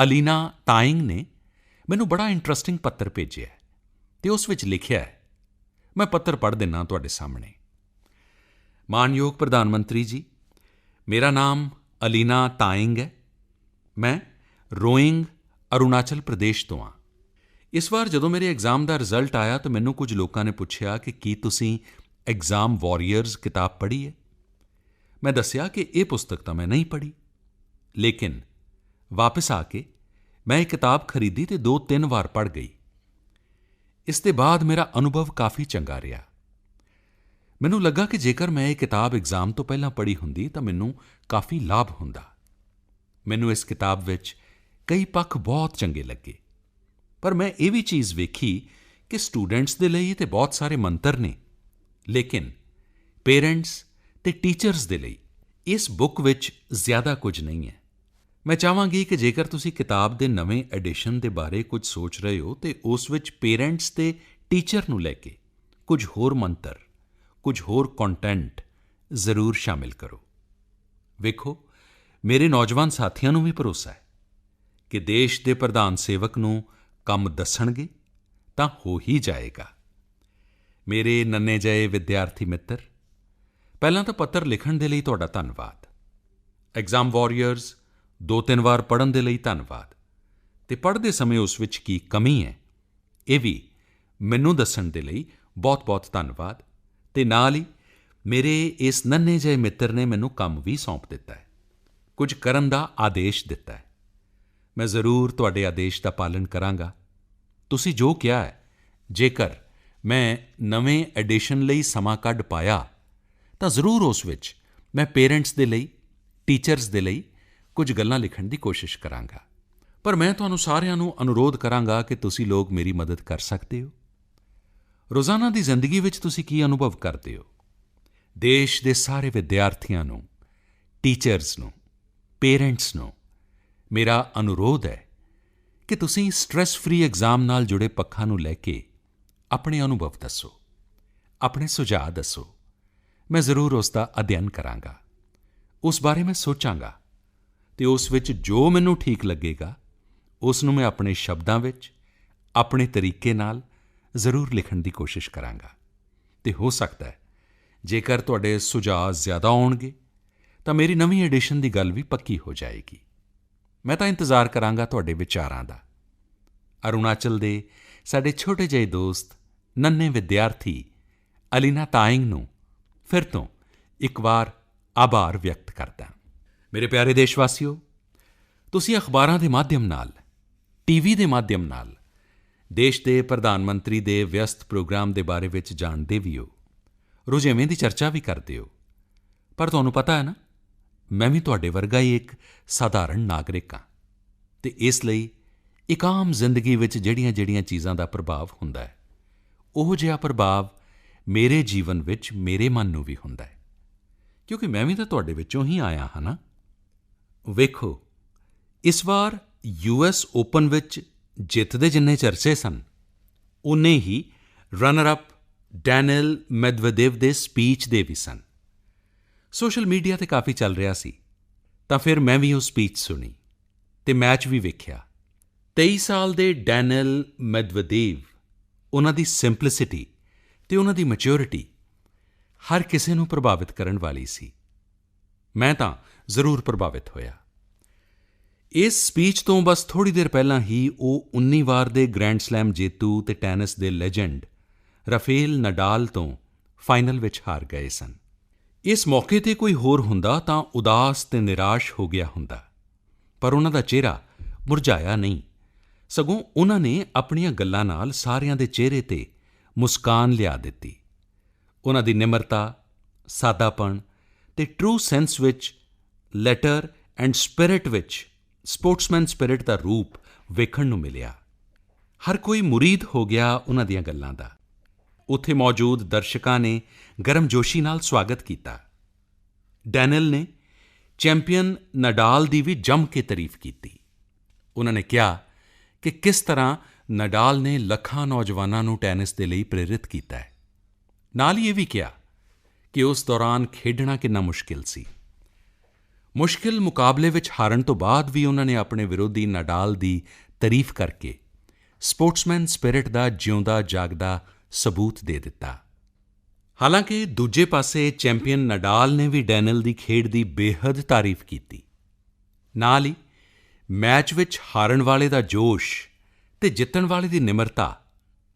Speaker 1: ਅਲੀਨਾ ਤਾਇੰਗ ਨੇ ਮੈਨੂੰ ਬੜਾ ਇੰਟਰੈਸਟਿੰਗ ਪੱਤਰ ਭੇਜਿਆ ਹੈ ਅਤੇ ਉਸ ਵਿੱਚ ਲਿਖਿਆ ਹੈ, ਮੈਂ ਪੱਤਰ ਪੜ੍ਹ ਦਿੰਦਾ ਤੁਹਾਡੇ ਸਾਹਮਣੇ। ਮਾਣਯੋਗ ਪ੍ਰਧਾਨ ਮੰਤਰੀ ਜੀ, ਮੇਰਾ ਨਾਮ ਅਲੀਨਾ ਤਾਇੰਗ ਹੈ। ਮੈਂ ਰੋਇੰਗ, ਅਰੁਣਾਚਲ ਪ੍ਰਦੇਸ਼ ਤੋਂ ਹਾਂ। ਇਸ ਵਾਰ ਜਦੋਂ ਮੇਰੇ ਐਗਜ਼ਾਮ ਦਾ ਰਿਜ਼ਲਟ ਆਇਆ ਤਾਂ ਮੈਨੂੰ ਕੁਝ ਲੋਕਾਂ ਨੇ ਪੁੱਛਿਆ ਕਿ ਕੀ ਤੁਸੀਂ ਐਗਜ਼ਾਮ ਵਾਰੀਅਰਜ਼ ਕਿਤਾਬ ਪੜ੍ਹੀ ਹੈ। ਮੈਂ ਦੱਸਿਆ ਕਿ ਇਹ ਪੁਸਤਕ ਤਾਂ ਮੈਂ ਨਹੀਂ ਪੜ੍ਹੀ, ਲੇਕਿਨ ਵਾਪਸ ਆ ਕੇ ਮੈਂ ਇਹ ਕਿਤਾਬ ਖਰੀਦੀ ਅਤੇ 2-3 ਵਾਰ ਪੜ੍ਹ ਗਈ। ਇਸ ਦੇ ਬਾਅਦ ਮੇਰਾ ਅਨੁਭਵ ਕਾਫੀ ਚੰਗਾ ਰਿਹਾ। ਮੈਨੂੰ ਲੱਗਾ ਕਿ ਜੇਕਰ ਮੈਂ ਇਹ ਕਿਤਾਬ ਐਗਜ਼ਾਮ ਤੋਂ ਪਹਿਲਾਂ ਪੜ੍ਹੀ ਹੁੰਦੀ ਤਾਂ ਮੈਨੂੰ ਕਾਫੀ ਲਾਭ ਹੁੰਦਾ। ਮੈਨੂੰ ਇਸ ਕਿਤਾਬ ਵਿੱਚ ਕਈ ਪੱਖ ਬਹੁਤ ਚੰਗੇ ਲੱਗੇ, ਪਰ ਮੈਂ ਇਹ ਵੀ ਚੀਜ਼ ਵੇਖੀ ਕਿ ਸਟੂਡੈਂਟਸ ਦੇ ਲਈ ਤਾਂ ਬਹੁਤ ਸਾਰੇ ਮੰਤਰ ਨੇ, ਲੇਕਿਨ ਪੇਰੈਂਟਸ ਅਤੇ ਟੀਚਰਸ ਦੇ ਲਈ ਇਸ ਬੁੱਕ ਵਿੱਚ ਜ਼ਿਆਦਾ ਕੁਝ ਨਹੀਂ ਹੈ। ਮੈਂ ਚਾਹਾਂਗੀ ਕਿ ਜੇਕਰ ਤੁਸੀਂ ਕਿਤਾਬ ਦੇ ਨਵੇਂ ਐਡੀਸ਼ਨ ਦੇ ਬਾਰੇ ਕੁਝ ਸੋਚ ਰਹੇ ਹੋ ਤਾਂ ਉਸ ਵਿੱਚ ਪੇਰੈਂਟਸ ਅਤੇ ਟੀਚਰ ਨੂੰ ਲੈ ਕੇ ਕੁਝ ਹੋਰ ਮੰਤਰ, ਕੁਝ ਹੋਰ ਕੰਟੈਂਟ ਜ਼ਰੂਰ ਸ਼ਾਮਿਲ ਕਰੋ। ਵੇਖੋ, ਮੇਰੇ ਨੌਜਵਾਨ ਸਾਥੀਆਂ ਨੂੰ ਵੀ ਭਰੋਸਾ ਹੈ ਕਿ ਦੇਸ਼ ਦੇ ਪ੍ਰਧਾਨ ਸੇਵਕ ਨੂੰ ਕੰਮ ਦੱਸਣਗੇ ਤਾਂ ਹੋ ਹੀ ਜਾਏਗਾ। ਮੇਰੇ ਨੰਨੇ ਜਿਹੇ ਵਿਦਿਆਰਥੀ ਮਿੱਤਰ, ਪਹਿਲਾਂ ਤਾਂ ਪੱਤਰ ਲਿਖਣ ਦੇ ਲਈ ਤੁਹਾਡਾ ਧੰਨਵਾਦ। ਐਗਜ਼ਾਮ ਵਾਰੀਅਰਜ਼ 2-3 ਵਾਰ ਪੜ੍ਹਨ ਦੇ ਲਈ ਧੰਨਵਾਦ, ਅਤੇ ਪੜ੍ਹਦੇ ਸਮੇਂ ਉਸ ਵਿੱਚ ਕੀ ਕਮੀ ਹੈ ਇਹ ਵੀ ਮੈਨੂੰ ਦੱਸਣ ਦੇ ਲਈ ਬਹੁਤ-ਬਹੁਤ ਧੰਨਵਾਦ। ਅਤੇ ਨਾਲ ਹੀ ਮੇਰੇ ਇਸ ਨੰਨੇ ਜਿਹੇ ਮਿੱਤਰ ਨੇ ਮੈਨੂੰ ਕੰਮ ਵੀ ਸੌਂਪ ਦਿੱਤਾ ਹੈ, ਕੁਝ ਕਰਨ ਦਾ ਆਦੇਸ਼ ਦਿੱਤਾ ਹੈ। ਮੈਂ ਜ਼ਰੂਰ ਤੁਹਾਡੇ ਆਦੇਸ਼ ਦਾ ਪਾਲਣ ਕਰਾਂਗਾ। ਤੁਸੀਂ ਜੋ ਕਿਹਾ ਹੈ, ਜੇਕਰ ਮੈਂ ਨਵੇਂ ਐਡੀਸ਼ਨ ਲਈ ਸਮਾਂ ਕੱਢ ਪਾਇਆ ਤਾਂ ਜ਼ਰੂਰ ਉਸ ਵਿੱਚ ਮੈਂ ਪੇਰੈਂਟਸ ਦੇ ਲਈ, ਟੀਚਰਸ ਦੇ ਲਈ ਕੁਝ ਗੱਲਾਂ ਲਿਖਣ ਦੀ ਕੋਸ਼ਿਸ਼ ਕਰਾਂਗਾ। ਪਰ ਮੈਂ ਤੁਹਾਨੂੰ ਸਾਰਿਆਂ ਨੂੰ ਅਨੁਰੋਧ ਕਰਾਂਗਾ ਕਿ ਤੁਸੀਂ ਲੋਕ ਮੇਰੀ ਮਦਦ ਕਰ ਸਕਦੇ ਹੋ। ਰੋਜ਼ਾਨਾ ਦੀ ਜ਼ਿੰਦਗੀ ਵਿੱਚ ਤੁਸੀਂ ਕੀ ਅਨੁਭਵ ਕਰਦੇ ਹੋ? ਦੇਸ਼ ਦੇ ਸਾਰੇ ਵਿਦਿਆਰਥੀਆਂ ਨੂੰ, ਟੀਚਰਸ ਨੂੰ, ਪੇਰੈਂਟਸ ਨੂੰ ਮੇਰਾ ਅਨੁਰੋਧ ਹੈ ਕਿ ਤੁਸੀਂ ਸਟ੍ਰੈਸ ਫ੍ਰੀ ਐਗਜ਼ਾਮ ਨਾਲ ਜੁੜੇ ਪੱਖਾਂ ਨੂੰ ਲੈ ਕੇ ਆਪਣੇ ਅਨੁਭਵ ਦੱਸੋ, ਆਪਣੇ ਸੁਝਾਅ ਦੱਸੋ। ਮੈਂ ਜ਼ਰੂਰ ਉਸ ਦਾ ਅਧਿਐਨ ਕਰਾਂਗਾ, ਉਸ ਬਾਰੇ ਮੈਂ ਸੋਚਾਂਗਾ ਅਤੇ ਉਸ ਵਿੱਚ ਜੋ ਮੈਨੂੰ ਠੀਕ ਲੱਗੇਗਾ ਉਸ ਨੂੰ ਮੈਂ ਆਪਣੇ ਸ਼ਬਦਾਂ ਵਿੱਚ, ਆਪਣੇ ਤਰੀਕੇ ਨਾਲ ਜ਼ਰੂਰ ਲਿਖਣ ਦੀ ਕੋਸ਼ਿਸ਼ ਕਰਾਂਗਾ। ਅਤੇ ਹੋ ਸਕਦਾ ਹੈ ਜੇਕਰ ਤੁਹਾਡੇ ਸੁਝਾਅ ਜ਼ਿਆਦਾ ਆਉਣਗੇ ਤਾਂ ਮੇਰੀ ਨਵੀਂ ਐਡੀਸ਼ਨ ਦੀ ਗੱਲ ਵੀ ਪੱਕੀ ਹੋ ਜਾਏਗੀ। ਮੈਂ ਤਾਂ ਇੰਤਜ਼ਾਰ ਕਰਾਂਗਾ ਤੁਹਾਡੇ ਵਿਚਾਰਾਂ ਦਾ। ਅਰੁਣਾਚਲ ਦੇ ਸਾਡੇ ਛੋਟੇ ਜਿਹੇ ਦੋਸਤ, ਨੰਨੇ ਵਿਦਿਆਰਥੀ ਅਲੀਨਾ ਤਾਇੰਗ ਨੂੰ ਫਿਰ ਤੋਂ ਇੱਕ ਵਾਰ ਆਭਾਰ ਵਿਅਕਤ ਕਰਦਾ। ਮੇਰੇ ਪਿਆਰੇ ਦੇਸ਼ਵਾਸੀਓ, ਤੁਸੀਂ ਅਖਬਾਰਾਂ ਦੇ ਮਾਧਿਅਮ ਨਾਲ, ਟੀਵੀ ਦੇ ਮਾਧਿਅਮ ਨਾਲ ਦੇਸ਼ ਦੇ ਪ੍ਰਧਾਨ ਮੰਤਰੀ ਦੇ ਵਿਅਸਤ ਪ੍ਰੋਗਰਾਮ ਦੇ ਬਾਰੇ ਵਿੱਚ ਜਾਣਦੇ ਵੀ ਹੋ, ਰੁਝੇਵੇਂ ਦੀ ਚਰਚਾ ਵੀ ਕਰਦੇ ਹੋ। ਪਰ ਤੁਹਾਨੂੰ ਪਤਾ ਹੈ ਨਾ, ਮੈਂ ਵੀ ਤੁਹਾਡੇ ਵਰਗਾ ਹੀ ਇੱਕ ਸਾਧਾਰਣ ਨਾਗਰਿਕ ਹਾਂ, ਅਤੇ ਇਸ ਲਈ ਇੱਕ ਆਮ ਜ਼ਿੰਦਗੀ ਵਿੱਚ ਜਿਹੜੀਆਂ ਚੀਜ਼ਾਂ ਦਾ ਪ੍ਰਭਾਵ ਹੁੰਦਾ ਹੈ, ਉਹ ਜਿਹਾ ਪ੍ਰਭਾਵ ਮੇਰੇ ਜੀਵਨ ਵਿੱਚ ਮੇਰੇ ਮਨ ਨੂੰ ਵੀ ਹੁੰਦਾ ਹੈ, ਕਿਉਂਕਿ ਮੈਂ ਵੀ ਤਾਂ ਤੁਹਾਡੇ ਵਿੱਚੋਂ ਹੀ ਆਇਆ ਹਾਂ ਨਾ। ਵੇਖੋ, ਇਸ ਵਾਰ US ਓਪਨ ਵਿੱਚ ਜਿੱਤ ਦੇ ਜਿੰਨੇ ਚਰਚੇ ਸਨ, ਉਨੇ ਹੀ ਰਨਰ ਅਪ ਡੈਨੀਲ ਮੈਦਵੇਦੇਵ ਦੇ ਸਪੀਚ ਦੇ ਵੀ ਸਨ। ਸੋਸ਼ਲ ਮੀਡੀਆ 'ਤੇ ਕਾਫੀ ਚੱਲ ਰਿਹਾ ਸੀ, ਤਾਂ ਫਿਰ ਮੈਂ ਵੀ ਉਹ ਸਪੀਚ ਸੁਣੀ ਅਤੇ ਮੈਚ ਵੀ ਵੇਖਿਆ। 23 ਸਾਲ ਦੇ ਡੈਨੀਲ ਮੈਦਵੇਦੇਵ, ਉਹਨਾਂ ਦੀ ਸਿੰਪਲਿਸਿਟੀ ਅਤੇ ਉਹਨਾਂ ਦੀ ਮੈਚਿਓਰਿਟੀ ਹਰ ਕਿਸੇ ਨੂੰ ਪ੍ਰਭਾਵਿਤ ਕਰਨ ਵਾਲੀ ਸੀ। ਮੈਂ ਤਾਂ ਜ਼ਰੂਰ ਪ੍ਰਭਾਵਿਤ ਹੋਇਆ। ਇਸ ਸਪੀਚ ਤੋਂ ਬਸ ਥੋੜ੍ਹੀ ਦੇਰ ਪਹਿਲਾਂ ਹੀ ਉਹ 19 ਵਾਰ ਦੇ ਗ੍ਰੈਂਡ ਸਲੈਮ ਜੇਤੂ ਅਤੇ ਟੈਨਿਸ ਦੇ ਲੈਜੈਂਡ ਰਾਫੇਲ ਨਡਾਲ ਤੋਂ ਫਾਈਨਲ ਵਿੱਚ ਹਾਰ ਗਏ ਸਨ। ਇਸ ਮੌਕੇ 'ਤੇ ਕੋਈ ਹੋਰ ਹੁੰਦਾ ਤਾਂ ਉਦਾਸ ਤੇ ਨਿਰਾਸ਼ ਹੋ ਗਿਆ ਹੁੰਦਾ, ਪਰ ਉਹਨਾਂ ਦਾ ਚਿਹਰਾ ਮੁਰਝਾਇਆ ਨਹੀਂ, ਸਗੋਂ ਉਹਨਾਂ ਨੇ ਆਪਣੀਆਂ ਗੱਲਾਂ ਨਾਲ ਸਾਰਿਆਂ ਦੇ ਚਿਹਰੇ 'ਤੇ ਮੁਸਕਾਨ ਲਿਆ ਦਿੱਤੀ। ਉਹਨਾਂ ਦੀ ਨਿਮਰਤਾ, ਸਾਦਾਪਣ ਤੇ ਟਰੂ ਸੈਂਸ ਵਿੱਚ, ਲੈਟਰ ਐਂਡ ਸਪਿਰਿਟ ਵਿੱਚ ਸਪੋਰਟਸਮੈਨ ਸਪਿਰਿਟ ਦਾ ਰੂਪ ਵੇਖਣ ਨੂੰ ਮਿਲਿਆ। ਹਰ ਕੋਈ ਮੁਰੀਦ ਹੋ ਗਿਆ ਉਹਨਾਂ ਦੀਆਂ ਗੱਲਾਂ ਦਾ। ਉੱਥੇ ਮੌਜੂਦ ਦਰਸ਼ਕਾਂ ਨੇ ਗਰਮਜੋਸ਼ੀ ਨਾਲ ਸਵਾਗਤ ਕੀਤਾ। ਡੈਨਿਲ ਨੇ ਚੈਂਪੀਅਨ ਨਡਾਲ ਦੀ ਵੀ ਜੰਮ ਕੇ ਤਾਰੀਫ ਕੀਤੀ। ਉਹਨਾਂ ਨੇ ਕਿਹਾ ਕਿ ਕਿਸ ਤਰ੍ਹਾਂ ਨਡਾਲ ਨੇ ਲੱਖਾਂ ਨੌਜਵਾਨਾਂ ਨੂੰ ਟੈਨਿਸ ਦੇ ਲਈ ਪ੍ਰੇਰਿਤ ਕੀਤਾ ਹੈ। ਨਾਲ ਹੀ ਇਹ ਵੀ ਕਿਹਾ ਕਿ ਉਸ ਦੌਰਾਨ ਖੇਡਣਾ ਕਿੰਨਾ ਮੁਸ਼ਕਿਲ ਸੀ। ਮੁਸ਼ਕਿਲ ਮੁਕਾਬਲੇ ਵਿੱਚ ਹਾਰਨ ਤੋਂ ਬਾਅਦ ਵੀ ਉਹਨਾਂ ਨੇ ਆਪਣੇ ਵਿਰੋਧੀ ਨਡਾਲ ਦੀ ਤਾਰੀਫ ਕਰਕੇ ਸਪੋਰਟਸਮੈਨ ਸਪਿਰਿਟ ਦਾ ਜਿਉਂਦਾ ਜਾਗਦਾ ਸਬੂਤ ਦੇ ਦਿੱਤਾ। ਹਾਲਾਂਕਿ ਦੂਜੇ ਪਾਸੇ ਚੈਂਪੀਅਨ ਨਡਾਲ ਨੇ ਵੀ ਡੈਨਿਲ ਦੀ ਖੇਡ ਦੀ ਬੇਹੱਦ ਤਾਰੀਫ ਕੀਤੀ। ਨਾਲ ਹੀ ਮੈਚ ਵਿੱਚ ਹਾਰਨ ਵਾਲੇ ਦਾ ਜੋਸ਼ ਤੇ ਜਿੱਤਣ ਵਾਲੇ ਦੀ ਨਿਮਰਤਾ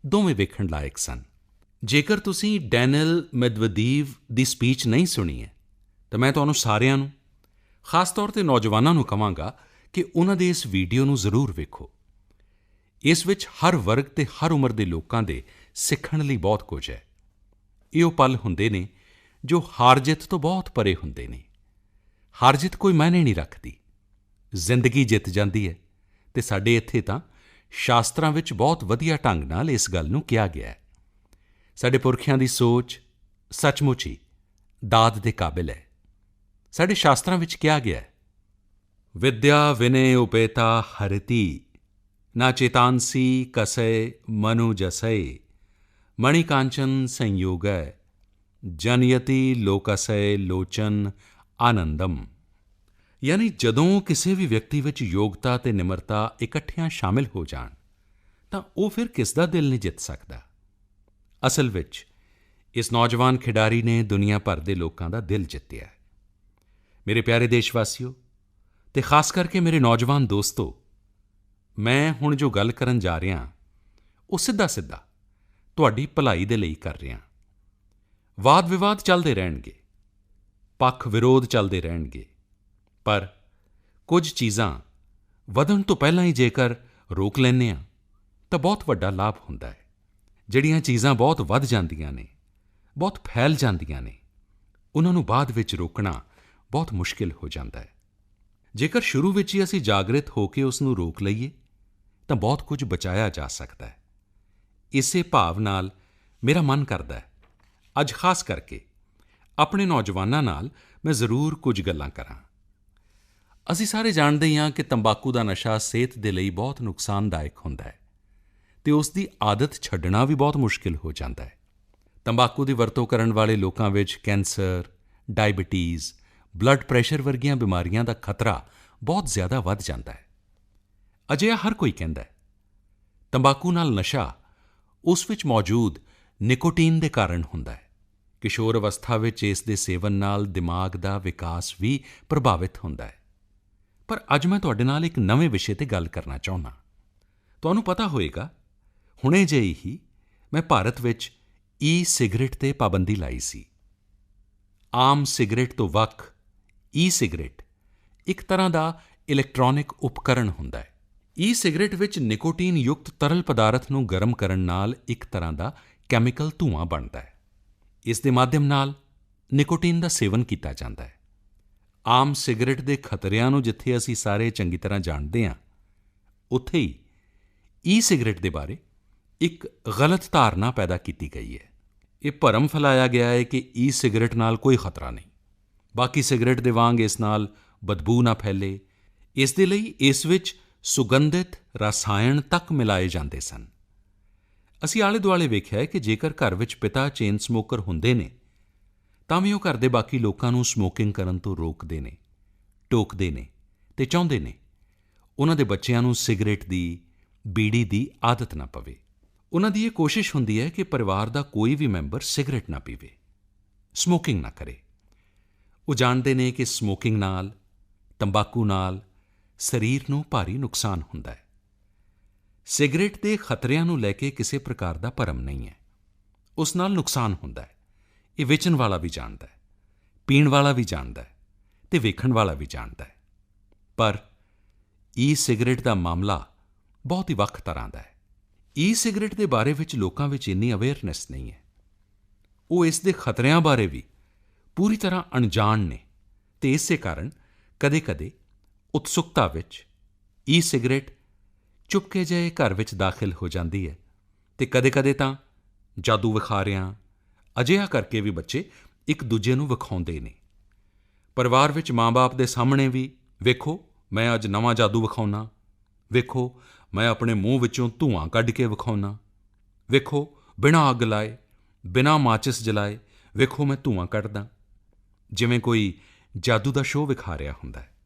Speaker 1: ਦੋਵੇਂ ਵੇਖਣ ਲਾਇਕ ਸਨ। ਜੇਕਰ ਤੁਸੀਂ ਡੈਨਿਲ ਮੈਦਵਦੀਵ ਦੀ ਸਪੀਚ ਨਹੀਂ ਸੁਣੀ ਹੈ ਤਾਂ ਮੈਂ ਤੁਹਾਨੂੰ ਸਾਰਿਆਂ ਨੂੰ, ਖਾਸ ਤੌਰ 'ਤੇ ਨੌਜਵਾਨਾਂ ਨੂੰ ਕਹਾਂਗਾ ਕਿ ਉਹਨਾਂ ਦੇ ਇਸ ਵੀਡੀਓ ਨੂੰ ਜ਼ਰੂਰ ਵੇਖੋ। ਇਸ ਵਿੱਚ ਹਰ ਵਰਗ ਤੇ ਹਰ ਉਮਰ ਦੇ ਲੋਕਾਂ ਦੇ ਸਿੱਖਣ ਲਈ ਬਹੁਤ ਕੁਝ ਹੈ। ਇਹ ਉਹ ਪਲ ਹੁੰਦੇ ਨੇ ਜੋ ਹਾਰ-ਜਿੱਤ ਤੋਂ ਬਹੁਤ ਪਰੇ ਹੁੰਦੇ ਨੇ। ਹਾਰ-ਜਿੱਤ ਕੋਈ ਮਾਇਨੇ ਨਹੀਂ ਰੱਖਦੀ, ਜ਼ਿੰਦਗੀ ਜਿੱਤ ਜਾਂਦੀ ਹੈ। ਅਤੇ ਸਾਡੇ ਇੱਥੇ ਤਾਂ ਸ਼ਾਸਤਰਾਂ ਵਿੱਚ ਬਹੁਤ ਵਧੀਆ ਢੰਗ ਨਾਲ ਇਸ ਗੱਲ ਨੂੰ ਕਿਹਾ ਗਿਆ ਹੈ। ਸਾਡੇ ਪੁਰਖਿਆਂ ਦੀ ਸੋਚ ਸੱਚਮੁੱਚ ਹੀ ਦਾਦ ਦੇ ਕਾਬਿਲ ਹੈ। ਸਾਡੇ ਸ਼ਾਸਤਰਾਂ ਵਿੱਚ ਕਿਹਾ ਗਿਆ ਹੈ, ਵਿਦਿਆ ਵਿਨੈ ਉਪੇਤਾ ਹਰਤੀ ਨਾ ਚੇਤਾਂਸੀ ਕਸੈ ਮਨੁ ਜਸੈ ਮਣਿ ਕਾਂਚਨ ਸੰਯੋਗੈ ਜਨਯਤੀ ਲੋਕਸੈ ਲੋਚਨ ਆਨੰਦਮ। ਯਾਨੀ ਜਦੋਂ ਕਿਸੇ ਵੀ ਵਿਅਕਤੀ ਵਿੱਚ ਯੋਗਤਾ ਅਤੇ ਨਿਮਰਤਾ ਇਕੱਠਿਆਂ ਸ਼ਾਮਿਲ ਹੋ ਜਾਣ ਤਾਂ ਉਹ ਫਿਰ ਕਿਸ ਦਾ ਦਿਲ ਨਹੀਂ ਜਿੱਤ ਸਕਦਾ। ਅਸਲ ਵਿੱਚ ਇਸ ਨੌਜਵਾਨ ਖਿਡਾਰੀ ਨੇ ਦੁਨੀਆ ਭਰ ਦੇ ਲੋਕਾਂ ਦਾ ਦਿਲ ਜਿੱਤਿਆ ਹੈ। ਮੇਰੇ ਪਿਆਰੇ ਦੇਸ਼ਵਾਸੀਓ ਅਤੇ ਖਾਸ ਕਰਕੇ ਮੇਰੇ ਨੌਜਵਾਨ ਦੋਸਤੋ, ਮੈਂ ਹੁਣ ਜੋ ਗੱਲ ਕਰਨ ਜਾ ਰਿਹਾ ਉਹ ਸਿੱਧਾ ਤੁਹਾਡੀ ਭਲਾਈ ਦੇ ਲਈ ਕਰ ਰਿਹਾ। ਵਾਦ-ਵਿਵਾਦ ਚੱਲਦੇ ਰਹਿਣਗੇ, ਪੱਖ ਵਿਰੋਧ ਚੱਲਦੇ ਰਹਿਣਗੇ, ਪਰ ਕੁਝ ਚੀਜ਼ਾਂ ਵਧਣ ਤੋਂ ਪਹਿਲਾਂ ਹੀ ਜੇਕਰ ਰੋਕ ਲੈਂਦੇ ਹਾਂ ਤਾਂ ਬਹੁਤ ਵੱਡਾ ਲਾਭ ਹੁੰਦਾ ਹੈ। ਜਿਹੜੀਆਂ ਚੀਜ਼ਾਂ ਬਹੁਤ ਵੱਧ ਜਾਂਦੀਆਂ ਨੇ, ਬਹੁਤ ਫੈਲ ਜਾਂਦੀਆਂ ਨੇ, ਉਹਨਾਂ ਨੂੰ ਬਾਅਦ ਵਿੱਚ ਰੋਕਣਾ ਬਹੁਤ ਮੁਸ਼ਕਿਲ ਹੋ ਜਾਂਦਾ ਹੈ। ਜੇਕਰ ਸ਼ੁਰੂ ਵਿੱਚ ਹੀ ਅਸੀਂ ਜਾਗਰਿਤ ਹੋ ਕੇ ਉਸ ਨੂੰ ਰੋਕ ਲਈਏ ਤਾਂ ਬਹੁਤ ਕੁਝ ਬਚਾਇਆ ਜਾ ਸਕਦਾ ਹੈ। ਇਸੇ ਭਾਵ ਨਾਲ ਮੇਰਾ ਮਨ ਕਰਦਾ ਹੈ ਅੱਜ ਖਾਸ ਕਰਕੇ ਆਪਣੇ ਨੌਜਵਾਨਾਂ ਨਾਲ ਮੈਂ ਜ਼ਰੂਰ ਕੁਝ ਗੱਲਾਂ ਕਰਾਂ। ਅਸੀਂ ਸਾਰੇ ਜਾਣਦੇ ਹੀ ਹਾਂ ਕਿ ਤੰਬਾਕੂ ਦਾ ਨਸ਼ਾ ਸਿਹਤ ਦੇ ਲਈ ਬਹੁਤ ਨੁਕਸਾਨਦਾਇਕ ਹੁੰਦਾ ਹੈ ਅਤੇ ਉਸ ਦੀ ਆਦਤ ਛੱਡਣਾ ਵੀ ਬਹੁਤ ਮੁਸ਼ਕਿਲ ਹੋ ਜਾਂਦਾ ਹੈ। ਤੰਬਾਕੂ ਦੀ ਵਰਤੋਂ ਕਰਨ ਵਾਲੇ ਲੋਕਾਂ ਵਿੱਚ ਕੈਂਸਰ, ਡਾਇਬਟੀਜ਼, ਬਲੱਡ ਪ੍ਰੈਸ਼ਰ ਵਰਗੀਆਂ ਬਿਮਾਰੀਆਂ ਦਾ ਖਤਰਾ ਬਹੁਤ ਜ਼ਿਆਦਾ ਵੱਧ ਜਾਂਦਾ ਹੈ। ਅਜਿਹਾ ਹਰ ਕੋਈ ਕਹਿੰਦਾ ਹੈ। ਤੰਬਾਕੂ ਨਾਲ ਨਸ਼ਾ ਉਸ ਵਿੱਚ ਮੌਜੂਦ ਨਿਕੋਟੀਨ ਦੇ ਕਾਰਨ ਹੁੰਦਾ ਹੈ। ਕਿਸ਼ੋਰ ਅਵਸਥਾ ਵਿੱਚ ਇਸ ਦੇ ਸੇਵਨ ਨਾਲ ਦਿਮਾਗ ਦਾ ਵਿਕਾਸ ਵੀ ਪ੍ਰਭਾਵਿਤ ਹੁੰਦਾ ਹੈ। ਪਰ ਅੱਜ ਮੈਂ ਤੁਹਾਡੇ ਨਾਲ ਇੱਕ ਨਵੇਂ ਵਿਸ਼ੇ 'ਤੇ ਗੱਲ ਕਰਨਾ ਚਾਹੁੰਦਾ। ਤੁਹਾਨੂੰ ਪਤਾ ਹੋਵੇਗਾ, ਹੁਣੇ ਜਿਹੇ ਹੀ ਮੈਂ ਭਾਰਤ ਵਿੱਚ ਈ-ਸਿਗਰਟ 'ਤੇ ਪਾਬੰਦੀ ਲਾਈ ਸੀ। ਆਮ ਸਿਗਰਟ ਤੋਂ ਵੱਖ ਈ-ਸਿਗਰਟ ਇੱਕ ਤਰ੍ਹਾਂ ਦਾ ਇਲੈਕਟ੍ਰੌਨਿਕ ਉਪਕਰਣ ਹੁੰਦਾ ਹੈ। ਈ-ਸਿਗਰਟ ਵਿੱਚ ਨਿਕੋਟੀਨ ਯੁਕਤ ਤਰਲ ਪਦਾਰਥ ਨੂੰ ਗਰਮ ਕਰਨ ਨਾਲ ਇੱਕ ਤਰ੍ਹਾਂ ਦਾ ਕੈਮੀਕਲ ਧੂੰਆਂ ਬਣਦਾ ਹੈ। ਇਸ ਦੇ ਮਾਧਿਅਮ ਨਾਲ ਨਿਕੋਟੀਨ ਦਾ ਸੇਵਨ ਕੀਤਾ ਜਾਂਦਾ ਹੈ। ਆਮ ਸਿਗਰਟ ਦੇ ਖਤਰਿਆਂ ਨੂੰ ਜਿੱਥੇ ਅਸੀਂ ਸਾਰੇ ਚੰਗੀ ਤਰ੍ਹਾਂ ਜਾਣਦੇ ਹਾਂ, ਉੱਥੇ ਹੀ ਈ-ਸਿਗਰਟ ਦੇ ਬਾਰੇ ਇੱਕ ਗਲਤ ਧਾਰਨਾ ਪੈਦਾ ਕੀਤੀ ਗਈ ਹੈ। ਇਹ ਭਰਮ ਫੈਲਾਇਆ ਗਿਆ ਹੈ ਕਿ ਈ-ਸਿਗਰਟ ਨਾਲ ਕੋਈ ਖਤਰਾ ਨਹੀਂ, ਬਾਕੀ ਸਿਗਰਟ ਦੇ ਵਾਂਗ ਇਸ ਨਾਲ ਬਦਬੂ ਨਾ ਫੈਲੇ, ਇਸ ਦੇ ਲਈ ਇਸ ਵਿੱਚ ਸੁਗੰਧਿਤ ਰਸਾਇਣ ਤੱਕ ਮਿਲਾਏ ਜਾਂਦੇ ਸਨ। ਅਸੀਂ ਆਲੇ-ਦੁਆਲੇ ਵੇਖਿਆ ਹੈ ਕਿ ਜੇਕਰ ਘਰ ਵਿੱਚ ਪਿਤਾ ਚੇਨ ਸਮੋਕਰ ਹੁੰਦੇ ਨੇ ਤਾਂ ਵੀ ਉਹ ਘਰ ਦੇ ਬਾਕੀ ਲੋਕਾਂ ਨੂੰ ਸਮੋਕਿੰਗ ਕਰਨ ਤੋਂ ਰੋਕਦੇ ਨੇ, ਟੋਕਦੇ ਨੇ ਅਤੇ ਚਾਹੁੰਦੇ ਨੇ ਉਹਨਾਂ ਦੇ ਬੱਚਿਆਂ ਨੂੰ ਸਿਗਰਟ ਦੀ, ਬੀੜੀ ਦੀ ਆਦਤ ਨਾ ਪਵੇ। ਉਹਨਾਂ ਦੀ ਇਹ ਕੋਸ਼ਿਸ਼ ਹੁੰਦੀ ਹੈ ਕਿ ਪਰਿਵਾਰ ਦਾ ਕੋਈ ਵੀ ਮੈਂਬਰ ਸਿਗਰਟ ਨਾ ਪੀਵੇ, ਸਮੋਕਿੰਗ ਨਾ ਕਰੇ। ਉਹ ਜਾਣਦੇ ਨੇ ਕਿ ਸਮੋਕਿੰਗ ਨਾਲ, ਤੰਬਾਕੂ ਨਾਲ ਸਰੀਰ ਨੂੰ ਭਾਰੀ ਨੁਕਸਾਨ ਹੁੰਦਾ ਹੈ। ਸਿਗਰਟ ਦੇ ਖਤਰਿਆਂ ਨੂੰ ਲੈ ਕੇ ਕਿਸੇ ਪ੍ਰਕਾਰ ਦਾ ਭਰਮ ਨਹੀਂ ਹੈ। ਉਸ ਨਾਲ ਨੁਕਸਾਨ ਹੁੰਦਾ ਹੈ। ਇਹ ਵੇਚਣ ਵਾਲਾ ਵੀ ਜਾਣਦਾ ਹੈ, ਪੀਣ ਵਾਲਾ ਵੀ ਜਾਣਦਾ ਹੈ ਅਤੇ ਵੇਖਣ ਵਾਲਾ ਵੀ ਜਾਣਦਾ ਹੈ। ਪਰ ਈ ਸਿਗਰਟ ਦਾ ਮਾਮਲਾ ਬਹੁਤ ਹੀ ਵੱਖ ਤਰ੍ਹਾਂ ਦਾ ਹੈ। ਈ ਸਿਗਰਟ ਦੇ ਬਾਰੇ ਵਿੱਚ ਲੋਕਾਂ ਵਿੱਚ ਇੰਨੀ ਅਵੇਅਰਨੈਸ ਨਹੀਂ ਹੈ। ਉਹ ਇਸ ਦੇ ਖਤਰਿਆਂ ਬਾਰੇ ਵੀ ਪੂਰੀ ਤਰ੍ਹਾਂ ਅਣਜਾਣ ਨੇ ਅਤੇ ਇਸੇ ਕਾਰਨ ਕਦੇ-ਕਦੇ ਉਤਸੁਕਤਾ ਵਿੱਚ ਈ ਸਿਗਰਟ ਚੁਪਕੇ ਜਿਹੇ ਘਰ ਵਿੱਚ ਦਾਖਲ ਹੋ ਜਾਂਦੀ ਹੈ ਅਤੇ ਕਦੇ-ਕਦੇ ਤਾਂ ਜਾਦੂ ਵਿਖਾਰਿਆਂ ਅਜਿਹਾ ਕਰਕੇ ਵੀ ਬੱਚੇ ਇੱਕ ਦੂਜੇ ਨੂੰ ਵਿਖਾਉਂਦੇ ਨੇ। ਪਰਿਵਾਰ ਵਿੱਚ ਮਾਂ-ਬਾਪ ਦੇ ਸਾਹਮਣੇ ਵੀ, ਵੇਖੋ ਮੈਂ ਅੱਜ ਨਵਾਂ ਜਾਦੂ ਵਿਖਾਉਂਦਾ, ਵੇਖੋ ਮੈਂ ਆਪਣੇ ਮੂੰਹ ਵਿੱਚੋਂ ਧੂੰਆਂ ਕੱਢ ਕੇ ਵਿਖਾਉਂਦਾ, ਵੇਖੋ ਬਿਨਾਂ ਅੱਗ ਲਾਏ, ਬਿਨਾਂ ਮਾਚਿਸ ਜਲਾਏ, ਵੇਖੋ ਮੈਂ ਧੂੰਆਂ ਕੱਢਦਾ, ਜਿਵੇਂ ਕੋਈ ਜਾਦੂ ਦਾ ਸ਼ੋਅ ਵਿਖਾ ਰਿਹਾ ਹੁੰਦਾ ਹੈ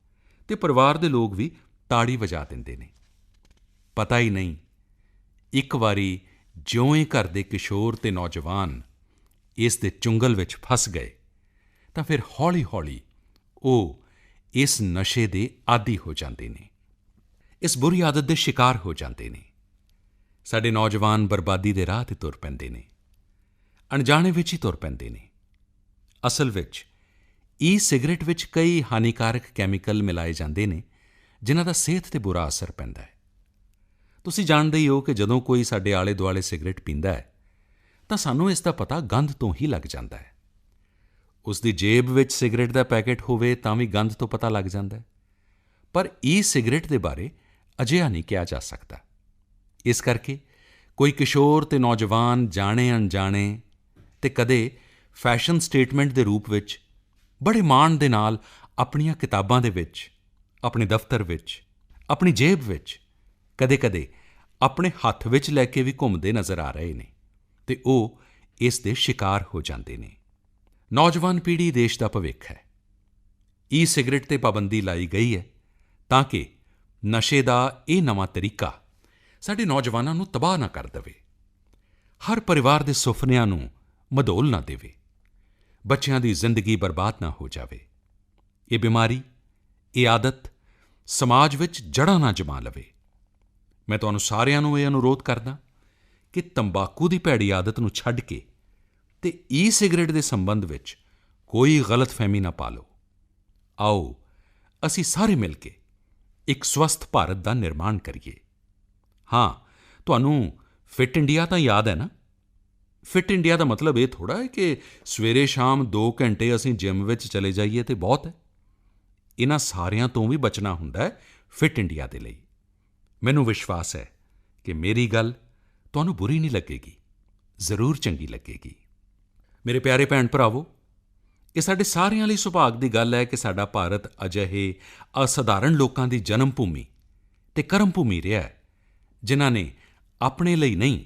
Speaker 1: ਅਤੇ ਪਰਿਵਾਰ ਦੇ ਲੋਕ ਵੀ ਤਾੜੀ ਵਜਾ ਦਿੰਦੇ ਨੇ। ਪਤਾ ਹੀ ਨਹੀਂ ਇੱਕ ਵਾਰੀ ਜਿਉਂ ਹੀ ਘਰ ਦੇ ਕਿਸ਼ੋਰ ਅਤੇ ਨੌਜਵਾਨ ਇਸ ਦੇ ਚੁੰਗਲ ਵਿੱਚ ਫਸ ਗਏ ਤਾਂ ਫਿਰ ਹੌਲੀ-ਹੌਲੀ ਉਹ ਇਸ ਨਸ਼ੇ ਦੇ ਆਦੀ ਹੋ ਜਾਂਦੇ ਨੇ, ਇਸ ਬੁਰੀ ਆਦਤ ਦੇ ਸ਼ਿਕਾਰ ਹੋ ਜਾਂਦੇ ਨੇ। ਸਾਡੇ ਨੌਜਵਾਨ ਬਰਬਾਦੀ ਦੇ ਰਾਹ 'ਤੇ ਤੁਰ ਪੈਂਦੇ ਨੇ, ਅਣਜਾਣੇ ਵਿੱਚ ਹੀ ਤੁਰ ਪੈਂਦੇ ਨੇ। ਅਸਲ ਵਿੱਚ ਈ ਸਿਗਰਟ ਵਿੱਚ ਕਈ ਹਾਨੀਕਾਰਕ ਕੈਮੀਕਲ ਮਿਲਾਏ ਜਾਂਦੇ ਨੇ ਜਿਨ੍ਹਾਂ ਦਾ ਸਿਹਤ 'ਤੇ ਬੁਰਾ ਅਸਰ ਪੈਂਦਾ ਹੈ। ਤੁਸੀਂ ਜਾਣਦੇ ਹੀ ਹੋ ਕਿ ਜਦੋਂ ਕੋਈ ਸਾਡੇ ਆਲੇ-ਦੁਆਲੇ ਸਿਗਰਟ ਪੀਂਦਾ ਹੈ ਤਾਂ ਸਾਨੂੰ ਇਸ ਦਾ ਪਤਾ ਗੰਧ ਤੋਂ ਹੀ ਲੱਗ ਜਾਂਦਾ ਹੈ। ਉਸ ਦੀ ਜੇਬ ਵਿੱਚ ਸਿਗਰਟ ਦਾ ਪੈਕੇਟ ਹੋਵੇ ਤਾਂ ਵੀ ਗੰਧ ਤੋਂ ਪਤਾ ਲੱਗ ਜਾਂਦਾ ਹੈ। ਪਰ ਈ ਸਿਗਰਟ ਦੇ ਬਾਰੇ ਅਜਿਹਾ ਨਹੀਂ ਕਿਹਾ ਜਾ ਸਕਦਾ। ਇਸ ਕਰਕੇ ਕੋਈ ਕਿਸ਼ੋਰ ਅਤੇ ਨੌਜਵਾਨ ਜਾਣੇ-ਅਣਜਾਣੇ ਅਤੇ ਕਦੇ ਫੈਸ਼ਨ ਸਟੇਟਮੈਂਟ ਦੇ ਰੂਪ ਵਿੱਚ ਬੜੇ ਮਾਣ ਦੇ ਨਾਲ ਆਪਣੀਆਂ ਕਿਤਾਬਾਂ ਦੇ ਵਿੱਚ, ਆਪਣੇ ਦਫ਼ਤਰ ਵਿੱਚ, ਆਪਣੀ ਜੇਬ ਵਿੱਚ, ਕਦੇ-ਕਦੇ ਆਪਣੇ ਹੱਥ ਵਿੱਚ ਲੈ ਕੇ ਵੀ ਘੁੰਮਦੇ ਨਜ਼ਰ ਆ ਰਹੇ ਨੇ ਅਤੇ ਉਹ ਇਸ ਦੇ ਸ਼ਿਕਾਰ ਹੋ ਜਾਂਦੇ ਨੇ। ਨੌਜਵਾਨ ਪੀੜ੍ਹੀ ਦੇਸ਼ ਦਾ ਭਵਿੱਖ ਹੈ। ਈ ਸਿਗਰਟ 'ਤੇ ਪਾਬੰਦੀ ਲਾਈ ਗਈ ਹੈ ਤਾਂ ਕਿ ਨਸ਼ੇ ਦਾ ਇਹ ਨਵਾਂ ਤਰੀਕਾ ਸਾਡੇ ਨੌਜਵਾਨਾਂ ਨੂੰ ਤਬਾਹ ਨਾ ਕਰ ਦੇਵੇ, ਹਰ ਪਰਿਵਾਰ ਦੇ ਸੁਪਨਿਆਂ ਨੂੰ ਮਧੋਲ ਨਾ ਦੇਵੇ, ਬੱਚਿਆਂ ਦੀ ਜ਼ਿੰਦਗੀ ਬਰਬਾਦ ਨਾ ਹੋ ਜਾਵੇ। ਇਹ ਬਿਮਾਰੀ, ਇਹ ਆਦਤ ਸਮਾਜ ਵਿੱਚ ਜੜ੍ਹਾਂ ਨਾ ਜਮਾ ਲਵੇ। ਮੈਂ ਤੁਹਾਨੂੰ ਸਾਰਿਆਂ ਨੂੰ ਇਹ ਅਨੁਰੋਧ ਕਰਦਾ ਕਿ ਤੰਬਾਕੂ ਦੀ ਭੈੜੀ ਆਦਤ ਨੂੰ ਛੱਡ ਕੇ ਅਤੇ ਈ ਸਿਗਰਟ ਦੇ ਸੰਬੰਧ ਵਿੱਚ ਕੋਈ ਗਲਤਫਹਿਮੀ ਨਾ ਪਾਲੋ। ਆਓ ਅਸੀਂ ਸਾਰੇ ਮਿਲ ਕੇ ਇੱਕ ਸਵਸਥ ਭਾਰਤ ਦਾ ਨਿਰਮਾਣ ਕਰੀਏ। ਹਾਂ, ਤੁਹਾਨੂੰ ਫਿਟ ਇੰਡੀਆ ਤਾਂ ਯਾਦ ਹੈ ਨਾ? ਫਿਟ ਇੰਡੀਆ ਦਾ ਮਤਲਬ ਇਹ ਥੋੜ੍ਹਾ ਹੈ ਕਿ ਸਵੇਰੇ ਸ਼ਾਮ 2 ਘੰਟੇ ਅਸੀਂ ਜਿਮ ਵਿੱਚ ਚਲੇ ਜਾਈਏ ਅਤੇ ਬਹੁਤ ਹੈ। ਇਹਨਾਂ ਸਾਰਿਆਂ ਤੋਂ ਵੀ ਬਚਣਾ ਹੁੰਦਾ ਹੈ ਫਿਟ ਇੰਡੀਆ ਦੇ ਲਈ। ਮੈਨੂੰ ਵਿਸ਼ਵਾਸ ਹੈ ਕਿ ਮੇਰੀ ਗੱਲ ਤੁਹਾਨੂੰ ਬੁਰੀ ਨਹੀਂ ਲੱਗੇਗੀ, ਜ਼ਰੂਰ ਚੰਗੀ ਲੱਗੇਗੀ। ਮੇਰੇ ਪਿਆਰੇ ਭੈਣ ਭਰਾਵੋ, ਇਹ ਸਾਡੇ ਸਾਰਿਆਂ ਲਈ ਸੁਭਾਗ ਦੀ ਗੱਲ ਹੈ ਕਿ ਸਾਡਾ ਭਾਰਤ ਅਜਿਹੇ ਅਸਾਧਾਰਣ ਲੋਕਾਂ ਦੀ ਜਨਮ ਭੂਮੀ ਅਤੇ ਕਰਮ ਭੂਮੀ ਰਿਹਾ ਹੈ ਜਿਨ੍ਹਾਂ ਨੇ ਆਪਣੇ ਲਈ ਨਹੀਂ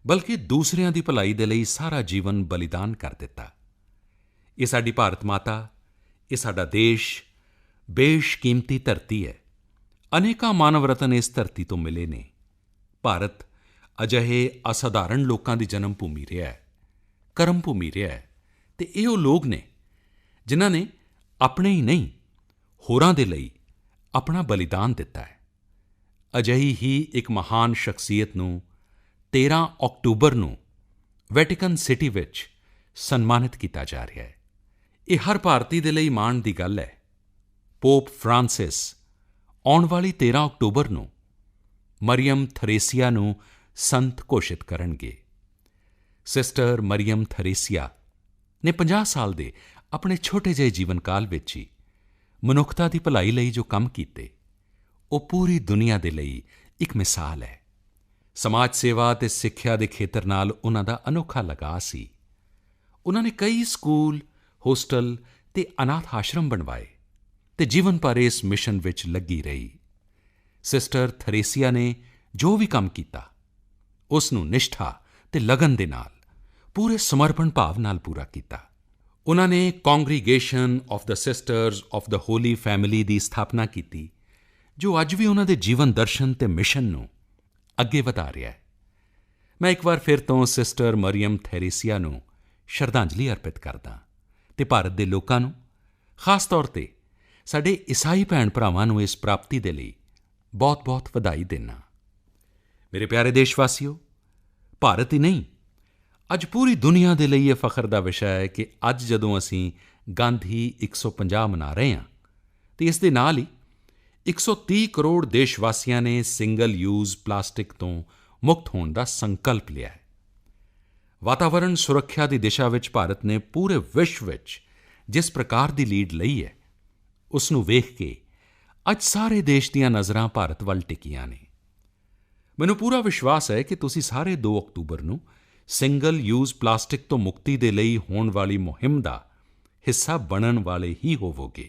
Speaker 1: ਬਲਕਿ ਦੂਸਰਿਆਂ ਦੀ ਭਲਾਈ ਦੇ ਲਈ ਸਾਰਾ ਜੀਵਨ ਬਲੀਦਾਨ ਕਰ ਦਿੱਤਾ। ਇਹ ਸਾਡੀ ਭਾਰਤ ਮਾਤਾ, ਇਹ ਸਾਡਾ ਦੇਸ਼ ਬੇਸ਼ਕੀਮਤੀ ਧਰਤੀ ਹੈ। ਅਨੇਕਾਂ ਮਾਨਵ ਰਤਨ ਇਸ ਧਰਤੀ ਤੋਂ ਮਿਲੇ ਨੇ। ਭਾਰਤ ਅਜਿਹੇ ਅਸਾਧਾਰਣ ਲੋਕਾਂ ਦੀ ਜਨਮ ਭੂਮੀ ਰਿਹਾ ਹੈ, ਕਰਮ ਭੂਮੀ ਰਿਹਾ ਹੈ ਅਤੇ ਇਹ ਉਹ ਲੋਕ ਨੇ ਜਿਨ੍ਹਾਂ ਨੇ ਆਪਣੇ ਹੀ ਨਹੀਂ ਹੋਰਾਂ ਦੇ ਲਈ ਆਪਣਾ ਬਲੀਦਾਨ ਦਿੱਤਾ ਹੈ। ਅਜਿਹੀ ਹੀ ਇੱਕ ਮਹਾਨ ਸ਼ਖਸੀਅਤ ਨੂੰ 13 ਅਕਤੂਬਰ ਨੂੰ ਵੈਟੀਕਨ ਸਿਟੀ ਵਿੱਚ ਸਨਮਾਨਿਤ ਕੀਤਾ ਜਾ ਰਿਹਾ ਹੈ। ਇਹ ਹਰ ਭਾਰਤੀ ਦੇ ਲਈ ਮਾਣ ਦੀ ਗੱਲ ਹੈ। ਪੋਪ ਫਰਾਂਸਿਸ ਆਉਣ ਵਾਲੀ 13 ਅਕਤੂਬਰ ਨੂੰ ਮਰੀਅਮ ਥਰੇਸੀਆ ਨੂੰ ਸੰਤ ਘੋਸ਼ਿਤ ਕਰਨਗੇ। ਸਿਸਟਰ ਮਰੀਅਮ ਥਰੇਸੀਆ ਨੇ 50 ਸਾਲ ਦੇ ਆਪਣੇ ਛੋਟੇ ਜਿਹੇ ਜੀਵਨ ਕਾਲ ਵਿੱਚ ਹੀ ਮਨੁੱਖਤਾ ਦੀ ਭਲਾਈ ਲਈ ਜੋ ਕੰਮ ਕੀਤੇ, ਉਹ ਪੂਰੀ ਦੁਨੀਆ ਦੇ ਲਈ ਇੱਕ ਮਿਸਾਲ ਹੈ। ਸਮਾਜ ਸੇਵਾ ਅਤੇ ਸਿੱਖਿਆ ਦੇ ਖੇਤਰ ਨਾਲ ਉਹਨਾਂ ਦਾ ਅਨੋਖਾ ਲਗਾਅ ਸੀ। ਉਹਨਾਂ ਨੇ ਕਈ ਸਕੂਲ, ਹੋਸਟਲ ਅਤੇ ਅਨਾਥ ਆਸ਼ਰਮ ਬਣਵਾਏ ਅਤੇ ਜੀਵਨ ਭਰ ਇਸ ਮਿਸ਼ਨ ਵਿੱਚ ਲੱਗੀ ਰਹੀ। ਸਿਸਟਰ ਥਰੇਸੀਆ ਨੇ ਜੋ ਵੀ ਕੰਮ ਕੀਤਾ, ਉਸ ਨੂੰ ਨਿਸ਼ਠਾ ਅਤੇ ਲਗਨ ਦੇ ਨਾਲ, ਪੂਰੇ ਸਮਰਪਣ ਭਾਵ ਨਾਲ ਪੂਰਾ ਕੀਤਾ। ਉਹਨਾਂ ਨੇ congregation of the Sisters of the Holy Family ਦੀ ਸਥਾਪਨਾ ਕੀਤੀ, ਜੋ ਅੱਜ ਵੀ ਉਹਨਾਂ ਦੇ ਜੀਵਨ ਦਰਸ਼ਨ ਅਤੇ ਮਿਸ਼ਨ ਨੂੰ ਅੱਗੇ ਵਧਾ ਰਿਹਾ ਹੈ। ਮੈਂ ਇੱਕ ਵਾਰ ਫਿਰ ਤੋਂ ਸਿਸਟਰ ਮਰੀਅਮ ਥੈਰੇਸੀਆ ਨੂੰ ਸ਼ਰਧਾਂਜਲੀ ਅਰਪਿਤ ਕਰਦਾ ਅਤੇ ਭਾਰਤ ਦੇ ਲੋਕਾਂ ਨੂੰ, ਖਾਸ ਤੌਰ 'ਤੇ ਸਾਡੇ ਈਸਾਈ ਭੈਣ ਭਰਾਵਾਂ ਨੂੰ ਇਸ ਪ੍ਰਾਪਤੀ ਦੇ ਲਈ ਬਹੁਤ-ਬਹੁਤ ਵਧਾਈ ਦਿੰਦਾ। ਮੇਰੇ ਪਿਆਰੇ ਦੇਸ਼ ਵਾਸੀਓ, ਭਾਰਤ ਹੀ ਨਹੀਂ, ਅੱਜ ਪੂਰੀ ਦੁਨੀਆ ਦੇ ਲਈ ਇਹ ਫਖਰ ਦਾ ਵਿਸ਼ਾ ਹੈ ਕਿ ਅੱਜ ਜਦੋਂ ਅਸੀਂ ਗਾਂਧੀ 150 ਮਨਾ ਰਹੇ ਹਾਂ ਤੇ ਇਸ ਦੇ ਨਾਲ ਹੀ 130 ਕਰੋੜ ਦੇਸ਼ਵਾਸੀਆਂ ਨੇ ਸਿੰਗਲ ਯੂਜ਼ ਪਲਾਸਟਿਕ ਤੋਂ ਮੁਕਤ ਹੋਣ ਦਾ ਸੰਕਲਪ ਲਿਆ ਹੈ। ਵਾਤਾਵਰਣ ਸੁਰੱਖਿਆ ਦੀ ਦਿਸ਼ਾ ਵਿੱਚ ਭਾਰਤ ਨੇ ਪੂਰੇ ਵਿਸ਼ਵ ਵਿੱਚ ਜਿਸ ਪ੍ਰਕਾਰ ਦੀ ਲੀਡ ਲਈ ਹੈ, ਉਸ ਨੂੰ ਵੇਖ ਕੇ ਅੱਜ ਸਾਰੇ ਦੇਸ਼ ਦੀਆਂ ਨਜ਼ਰਾਂ ਭਾਰਤ ਵੱਲ ਟਿਕੀਆਂ ਨੇ। ਮੈਨੂੰ ਪੂਰਾ ਵਿਸ਼ਵਾਸ ਹੈ ਕਿ ਤੁਸੀਂ ਸਾਰੇ 2 ਅਕਤੂਬਰ ਨੂੰ ਸਿੰਗਲ ਯੂਜ਼ ਪਲਾਸਟਿਕ ਤੋਂ ਮੁਕਤੀ ਦੇ ਲਈ ਹੋਣ ਵਾਲੀ ਮੁਹਿੰਮ ਦਾ ਹਿੱਸਾ ਬਣਨ ਵਾਲੇ ਹੀ ਹੋਵੋਗੇ।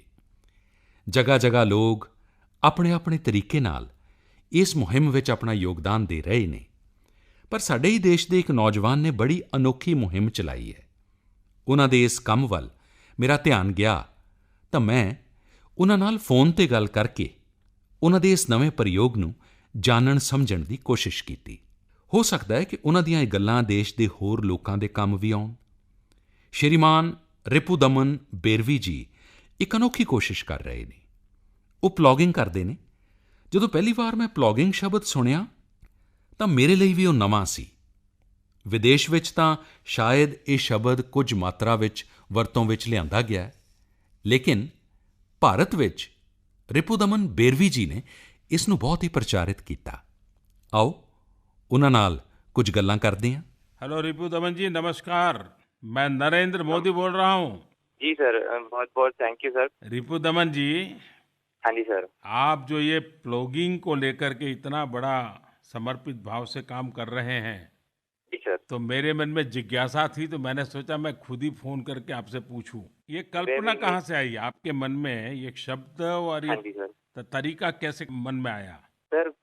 Speaker 1: ਜਗ੍ਹਾ-ਜਗ੍ਹਾ ਲੋਕ ਆਪਣੇ-ਆਪਣੇ ਤਰੀਕੇ ਨਾਲ ਇਸ ਮੁਹਿੰਮ ਵਿੱਚ ਆਪਣਾ ਯੋਗਦਾਨ ਦੇ ਰਹੇ ਨੇ, ਪਰ ਸਾਡੇ ਹੀ ਦੇਸ਼ ਦੇ ਇੱਕ ਨੌਜਵਾਨ ਨੇ ਬੜੀ ਅਨੋਖੀ ਮੁਹਿੰਮ ਚਲਾਈ ਹੈ। ਉਨ੍ਹਾਂ ਦੇ ਇਸ ਕੰਮ ਵੱਲ ਮੇਰਾ ਧਿਆਨ ਗਿਆ ਤਾਂ ਮੈਂ ਉਨ੍ਹਾਂ ਨਾਲ ਫੋਨ ਤੇ ਗੱਲ ਕਰਕੇ ਉਨ੍ਹਾਂ ਦੇ ਇਸ ਨਵੇਂ ਪ੍ਰਯੋਗ ਨੂੰ ਜਾਣਨ-ਸਮਝਣ ਦੀ ਕੋਸ਼ਿਸ਼ ਕੀਤੀ। ਹੋ ਸਕਦਾ ਹੈ ਕਿ ਉਨ੍ਹਾਂ ਦੀਆਂ ਇਹ ਗੱਲਾਂ ਦੇਸ਼ ਦੇ ਹੋਰ ਲੋਕਾਂ ਦੇ ਕੰਮ ਵੀ ਆਉਣ। ਸ਼੍ਰੀਮਾਨ ਰਿਪੁਦਮਨ ਬੇਰਵੀ ਜੀ ਇੱਕ ਅਨੋਖੀ ਕੋਸ਼ਿਸ਼ ਕਰ ਰਹੇ ਨੇ। ਉਹ ਪਲੌਗਿੰਗ ਕਰਦੇ ਨੇ। ਜਦੋਂ ਪਹਿਲੀ ਵਾਰ ਮੈਂ ਪਲੌਗਿੰਗ ਸ਼ਬਦ ਸੁਣਿਆ ਤਾਂ ਮੇਰੇ ਲਈ ਵੀ ਉਹ ਨਵਾਂ ਸੀ। ਵਿਦੇਸ਼ ਵਿੱਚ ਤਾਂ ਸ਼ਾਇਦ ਇਹ ਸ਼ਬਦ ਕੁਝ ਮਾਤਰਾ ਵਿੱਚ ਵਰਤੋਂ ਵਿੱਚ ਲਿਆਂਦਾ ਗਿਆ ਹੈ, ਲੇਕਿਨ ਭਾਰਤ ਵਿੱਚ ਰਿਪੁਦਮਨ ਬੇਰਵੀ ਜੀ ਨੇ ਇਸ ਨੂੰ ਬਹੁਤ ਹੀ ਪ੍ਰਚਾਰਿਤ ਕੀਤਾ। ਆਓ ਉਨ੍ਹਾਂ ਨਾਲ ਕੁਝ ਗੱਲਾਂ ਕਰਦੇ ਹਾਂ।
Speaker 2: हेलो रिपुदमन जी, नमस्कार। मैं नरेंद्र मोदी बोल रहा हूँ।
Speaker 4: जी सर, बहुत बहुत thank you sir.
Speaker 2: Ripudaman ji,
Speaker 4: हाँ जी सर।
Speaker 2: आप जो ये प्लॉगिंग को लेकर के इतना बड़ा समर्पित भाव से काम कर रहे हैं,
Speaker 4: जी सर।
Speaker 2: तो मेरे मन में जिज्ञासा थी, तो मैंने सोचा मैं खुद ही फोन करके आपसे पूछूं, ये कल्पना कहाँ से आई आपके मन में, ये शब्द और
Speaker 4: हाँ
Speaker 2: ये
Speaker 4: जी सर।
Speaker 2: तरीका कैसे मन में आया?
Speaker 4: सर,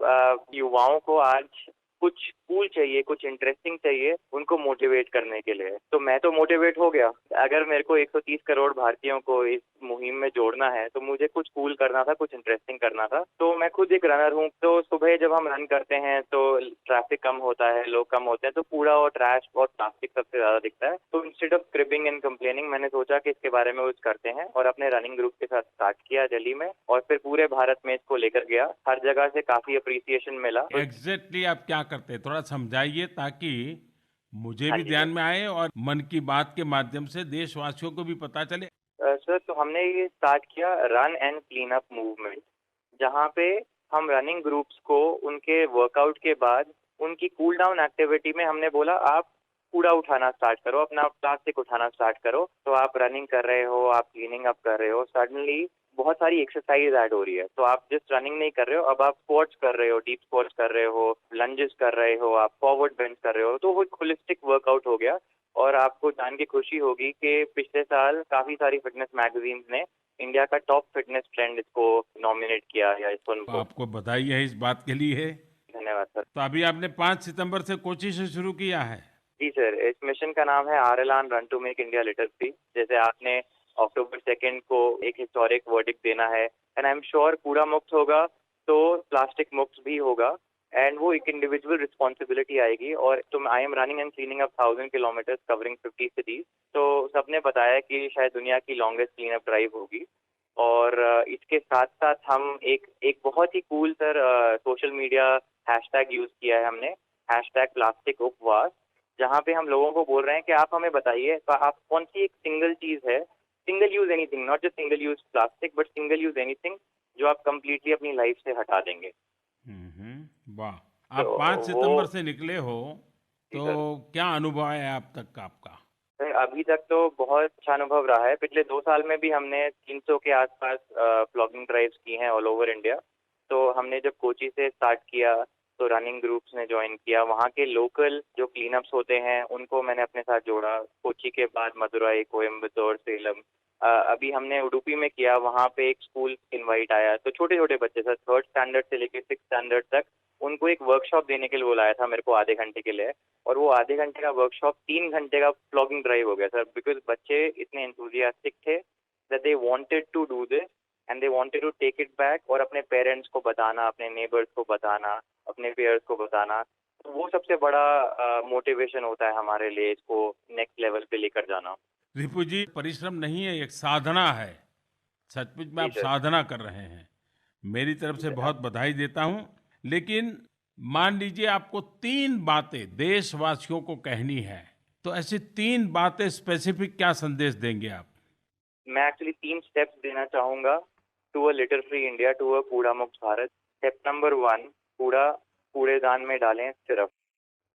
Speaker 4: युवाओं को आज कुछ कूल चाहिए, कुछ इंटरेस्टिंग चाहिए उनको मोटिवेट करने के लिए। तो मैं तो मोटिवेट हो गया। अगर मेरे को 130 करोड़ भारतीयों को इस मुहिम में जोड़ना है तो मुझे कुछ कूल करना था, कुछ इंटरेस्टिंग करना था। तो मैं खुद एक रनर हूँ, तो सुबह जब हम रन करते हैं तो ट्रैफिक कम होता है, लोग कम होते हैं, तो कूड़ा और ट्रैश और प्लास्टिक सबसे ज्यादा दिखता है। तो instead of cribbing and complaining, मैंने सोचा कि इसके बारे में कुछ करते हैं और अपने रनिंग ग्रुप के साथ स्टार्ट किया दिल्ली में, और फिर पूरे भारत में इसको लेकर गया। हर जगह से काफी अप्रिसिएशन मिला।
Speaker 2: एग्जैक्टली आप क्या करते हैं, थोड़ा समझाइए ताकि मुझे
Speaker 4: हाँ
Speaker 2: भी
Speaker 4: जी
Speaker 2: ध्यान
Speaker 4: सर।
Speaker 2: में आए और मन की बात के माध्यम से देशवासियों को भी पता चले।
Speaker 4: सर, तो हमने ये स्टार्ट किया run and clean up movement, जहाँ पे हम रनिंग ग्रुप्स को उनके वर्कआउट के बाद उनकी कूल डाउन एक्टिविटी में हमने बोला आप कूड़ा उठाना स्टार्ट करो, अपना प्लास्टिक उठाना स्टार्ट करो। तो आप रनिंग कर रहे हो, आप क्लीनिंग अप कर रहे हो, सडनली बहुत सारी एक्सरसाइज ऐड हो रही है। तो आप जस्ट रनिंग नहीं कर रहे हो, अब आप स्क्वाट्स कर रहे हो, डीप स्क्वाट्स कर रहे हो, लंजेस कर रहे हो, आप फॉरवर्ड बेंच कर रहे हो। तो वो एक होलिस्टिक वर्कआउट हो गया। और आपको जान के खुशी होगी कि पिछले साल काफी सारी फिटनेस मैगजीन्स ने इंडिया का टॉप फिटनेस ट्रेंड इसको नॉमिनेट किया या इसको
Speaker 2: तो
Speaker 4: उनको।
Speaker 2: आपको बधाई है इस बात के लिए।
Speaker 4: धन्यवाद सर।
Speaker 2: तो अभी आपने 5 सितंबर से कोची से शुरू किया है।
Speaker 4: जी सर, इस मिशन का नाम है आर-एल-आन run to make India litter free. जैसे आपने अक्टूबर 2 को एक हिस्टोरिक वर्डिक्ट देना है, एंड आई एम श्योर कूड़ा मुक्त होगा तो प्लास्टिक मुक्त भी होगा, एंड वो एक इंडिविजुअल रिस्पॉन्सिबिलिटी आएगी। और तुम I am running and cleaning up 1000 kilometre covering 50 cities. तो सबने बताया कि शायद दुनिया की लॉन्गेस्ट क्लीन अप ड्राइव होगी। और इसके साथ साथ हम एक बहुत ही कूल सर सोशल मीडिया हैशटैग यूज किया है हमने, हैशटैग प्लास्टिक उपवास, जहाँ पे हम लोगों को बोल रहे हैं कि आप हमें बताइए आप कौन सी एक सिंगल चीज है, single use anything, not just single use plastic but single use anything, जो आप कंप्लीटली अपनी लाइफ से हटा देंगे।
Speaker 2: वाह, आप
Speaker 4: तो
Speaker 2: 5
Speaker 4: वो
Speaker 2: सितंबर से निकले हो,
Speaker 4: जी
Speaker 2: तो
Speaker 4: सर।
Speaker 2: क्या अनुभव है अब तक का आपका?
Speaker 4: सर, अभी तक तो बहुत अच्छा अनुभव रहा है। पिछले 2 साल में भी हमने 300 के आसपास प्लॉगिंग ड्राइव्स की हैं ऑल ओवर इंडिया। तो हमने जब कोची से स्टार्ट किया तो रनिंग ग्रुप्स ने ज्वाइन किया, वहाँ के लोकल जो क्लीनअप्स होते हैं उनको मैंने अपने साथ जोड़ा। कोची के बाद मदुरई, कोयम्बतूर, सेलम, अभी हमने उडुपी में किया, वहाँ पे एक स्कूल इनवाइट आया। तो छोटे छोटे बच्चे सर 3rd स्टैंडर्ड से लेकर 6th स्टैंडर्ड तक, उनको एक वर्कशॉप देने के लिए बुलाया था मेरे को आधे घंटे के लिए। और वो आधे घंटे का वर्कशॉप 3 घंटे का प्लॉगिंग ड्राइव हो गया सर, बिकॉज बच्चे इतने एंथुजियास्टिक थे that they wanted to do this and they wanted to take it back, और अपने पेरेंट्स को बताना, अपने नेबर्स को बताना, अपने पेयर्स को बताना। तो वो सबसे बड़ा मोटिवेशन होता है हमारे लिए इसको नेक्स्ट लेवल पे लेकर जाना।
Speaker 2: रिपु जी, परिश्रम नहीं है, एक साधना है। सचमुच में
Speaker 4: जी
Speaker 2: आप
Speaker 4: सर।
Speaker 2: साधना कर रहे हैं। मेरी तरफ से बहुत बधाई देता हूं। लेकिन मान लीजिए आपको 3 बातें देशवासियों को कहनी है, तो ऐसी 3 बातें स्पेसिफिक क्या संदेश देंगे आप?
Speaker 4: मैं एक्चुअली 3 स्टेप्स देना चाहूँगा to a litter free India, to a कूड़ा मुक्त भारत। स्टेप नंबर 1, कूड़ा कूड़ेदान में डालें सिर्फ।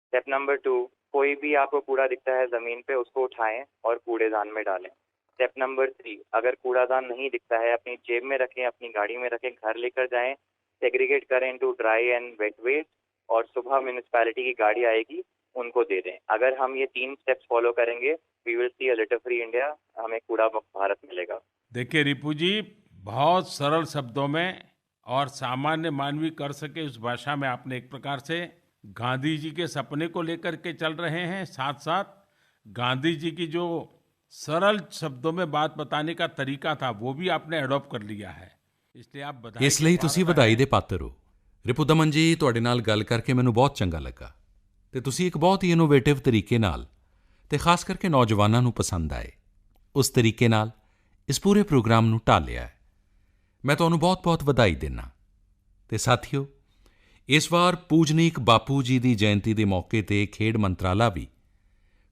Speaker 4: स्टेप नंबर 2, कोई भी आपको कूड़ा दिखता है ज़मीन पे, उसको उठाएं और कूड़ेदान में डालें। स्टेप नंबर 3, अगर कूड़ादान नहीं दिखता है, अपनी जेब में रखें, अपनी गाड़ी में रखें, घर लेकर जाएं, सेग्रीगेट करें into dry and wet waste, और सुबह म्यूनिसिपैलिटी की गाड़ी आएगी, उनको दे दें। अगर हम ये 3 स्टेप्स फॉलो करेंगे, we will see a litter free India, हमें कूड़ा मुक्त भारत मिलेगा।
Speaker 2: देखिए रिपु जी, बहुत सरल शब्दों में और सामान्य मानवी कर सके उस भाषा में आपने एक प्रकार से गांधी जी के सपने को लेकर के चल रहे हैं, साथ साथ गांधी जी की जो सरल शब्दों में बात बताने का तरीका था वो भी आपने अडॉप्ट कर लिया है, इसलिए आप बधाई
Speaker 1: ਇਸ
Speaker 2: के
Speaker 1: ਲਈ ਤੁਸੀਂ
Speaker 2: पात्र
Speaker 1: ਵਧਾਈ
Speaker 2: हैं।
Speaker 1: ਦੇ ਪਾਤਰ ਹੋ। ਰਿਪੁਦਮਨ ਜੀ, ਤੁਹਾਡੇ ਨਾਲ ਗੱਲ ਕਰਕੇ ਮੈਨੂੰ ਬਹੁਤ ਚੰਗਾ ਲੱਗਾ ਤੇ ਤੁਸੀਂ ਇੱਕ ਬਹੁਤ ਹੀ ਇਨੋਵੇਟਿਵ ਤਰੀਕੇ ਨਾਲ ਤੇ ਖਾਸ ਕਰਕੇ ਨੌਜਵਾਨਾਂ ਨੂੰ ਪਸੰਦ ਆਏ ਉਸ ਤਰੀਕੇ ਨਾਲ ਇਸ ਪੂਰੇ ਪ੍ਰੋਗਰਾਮ ਨੂੰ ਢਾਲਿਆ ਹੈ। ਮੈਂ ਤੁਹਾਨੂੰ ਬਹੁਤ-ਬਹੁਤ ਵਧਾਈ ਦਿੰਦਾ ਤੇ ਸਾਥੀਓ, ਇਸ ਵਾਰ ਪੂਜਨੀਕ ਬਾਪੂ ਜੀ ਦੀ ਜਯੰਤੀ ਦੇ ਮੌਕੇ ਤੇ ਖੇਡ ਮੰਤਰਾਲਾ ਵੀ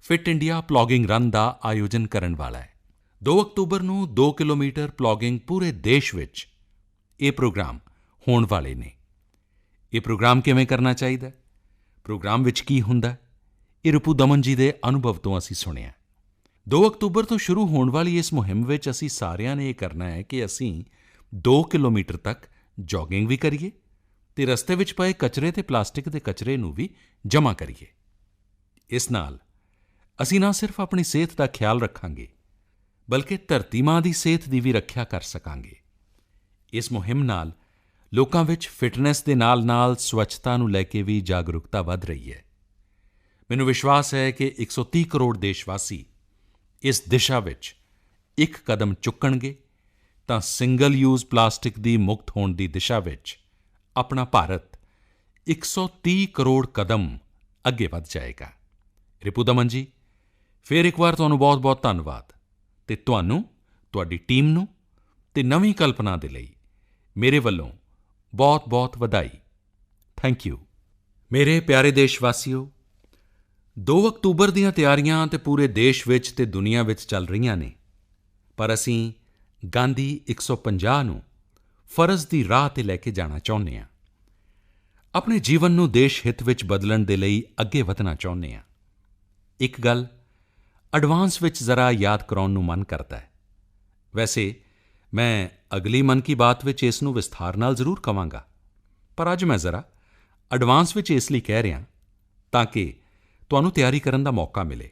Speaker 1: ਫਿਟ ਇੰਡੀਆ ਪਲੌਗਿੰਗ ਰਨ ਦਾ ਆਯੋਜਨ ਕਰਨ ਵਾਲਾ ਹੈ। 2 ਅਕਤੂਬਰ ਨੂੰ 2 ਕਿਲੋਮੀਟਰ ਪਲੌਗਿੰਗ ਪੂਰੇ ਦੇਸ਼ ਵਿੱਚ ਇਹ ਪ੍ਰੋਗਰਾਮ ਹੋਣ ਵਾਲੇ ਨੇ। ਇਹ ਪ੍ਰੋਗਰਾਮ ਕਿਵੇਂ ਕਰਨਾ ਚਾਹੀਦਾ ਹੈ, ਪ੍ਰੋਗਰਾਮ ਵਿੱਚ ਕੀ ਹੁੰਦਾ ਹੈ, ਇਹ ਰਿਪੁਦਮਨ ਜੀ ਦੇ ਅਨੁਭਵ ਤੋਂ ਅਸੀਂ ਸੁਣਿਆ। 2 ਅਕਤੂਬਰ ਤੋਂ ਸ਼ੁਰੂ ਹੋਣ ਵਾਲੀ ਇਸ ਮੁਹਿੰਮ ਵਿੱਚ ਅਸੀਂ ਸਾਰਿਆਂ ਨੇ ਇਹ ਕਰਨਾ ਹੈ ਕਿ ਅਸੀਂ 2 ਕਿਲੋਮੀਟਰ ਤੱਕ ਜੌਗਿੰਗ ਵੀ ਕਰੀਏ ਤੇ ਰਸਤੇ ਵਿੱਚ ਪਏ ਕਚਰੇ ਤੇ ਪਲਾਸਟਿਕ ਦੇ ਕਚਰੇ ਨੂੰ ਵੀ ਜਮ੍ਹਾਂ ਕਰੀਏ। ਇਸ ਨਾਲ ਅਸੀਂ ਨਾ ਸਿਰਫ ਆਪਣੀ ਸਿਹਤ ਦਾ ਖਿਆਲ ਰੱਖਾਂਗੇ, ਬਲਕਿ ਧਰਤੀ ਮਾਂ ਦੀ ਸਿਹਤ ਦੀ ਵੀ ਰੱਖਿਆ ਕਰ ਸਕਾਂਗੇ। ਇਸ ਮੁਹਿੰਮ ਨਾਲ ਲੋਕਾਂ ਵਿੱਚ ਫਿਟਨੈਸ ਦੇ ਨਾਲ-ਨਾਲ ਸਵੱਛਤਾ ਨੂੰ ਲੈ ਕੇ ਵੀ ਜਾਗਰੂਕਤਾ ਵਧ ਰਹੀ ਹੈ। ਮੈਨੂੰ ਵਿਸ਼ਵਾਸ ਹੈ ਕਿ 130 ਕਰੋੜ ਦੇਸ਼ਵਾਸੀ ਇਸ ਦਿਸ਼ਾ ਵਿੱਚ ਇੱਕ ਕਦਮ ਚੁੱਕਣਗੇ ਤਾਂ ਸਿੰਗਲ ਯੂਜ਼ ਪਲਾਸਟਿਕ ਦੀ ਮੁਕਤ ਹੋਣ ਦੀ ਦਿਸ਼ਾ ਵਿੱਚ ਆਪਣਾ ਭਾਰਤ 130 ਕਰੋੜ ਕਦਮ ਅੱਗੇ ਵਧ ਜਾਏਗਾ। ਰਿਪੁਦਮਨ ਜੀ, ਫਿਰ ਇੱਕ ਵਾਰ ਤੁਹਾਨੂੰ ਬਹੁਤ-ਬਹੁਤ ਧੰਨਵਾਦ ਤੇ ਤੁਹਾਨੂੰ, ਤੁਹਾਡੀ ਟੀਮ ਨੂੰ ਤੇ ਨਵੀਂ ਕਲਪਨਾ ਦੇ ਲਈ ਮੇਰੇ ਵੱਲੋਂ ਬਹੁਤ-ਬਹੁਤ ਵਧਾਈ। Thank you. ਮੇਰੇ ਪਿਆਰੇ ਦੇਸ਼ਵਾਸੀਓ, 2 ਅਕਤੂਬਰ ਦੀਆਂ ਤਿਆਰੀਆਂ ਤੇ ਪੂਰੇ ਦੇਸ਼ ਵਿੱਚ ਤੇ ਦੁਨੀਆ ਵਿੱਚ ਚੱਲ ਰਹੀਆਂ ਨੇ, ਪਰ ਅਸੀਂ ਗਾਂਧੀ 150 ਨੂੰ ਫਰਜ਼ ਦੀ ਰਾਹ ਤੇ ਲੈ ਕੇ ਜਾਣਾ ਚਾਹੁੰਦੇ ਹਾਂ। ਆਪਣੇ ਜੀਵਨ ਨੂੰ ਦੇਸ਼ ਹਿੱਤ ਵਿੱਚ ਬਦਲਣ ਦੇ ਲਈ ਅੱਗੇ ਵਧਣਾ ਚਾਹੁੰਦੇ ਹਾਂ। ਇੱਕ ਗੱਲ ਐਡਵਾਂਸ ਵਿੱਚ ਜ਼ਰਾ ਯਾਦ ਕਰਾਉਣ ਨੂੰ ਮਨ ਕਰਦਾ ਹੈ। ਵੈਸੇ ਮੈਂ ਅਗਲੀ ਮਨ ਕੀ ਬਾਤ ਵਿੱਚ ਇਸ ਨੂੰ ਵਿਸਥਾਰ ਨਾਲ ਜ਼ਰੂਰ ਕਹਾਂਗਾ, ਪਰ ਅੱਜ ਮੈਂ ਜ਼ਰਾ ਐਡਵਾਂਸ ਵਿੱਚ ਇਸ ਲਈ ਕਹਿ ਰਿਹਾ ਤਾਂ ਕਿ ਤੁਹਾਨੂੰ ਤਿਆਰੀ ਕਰਨ ਦਾ ਮੌਕਾ ਮਿਲੇ।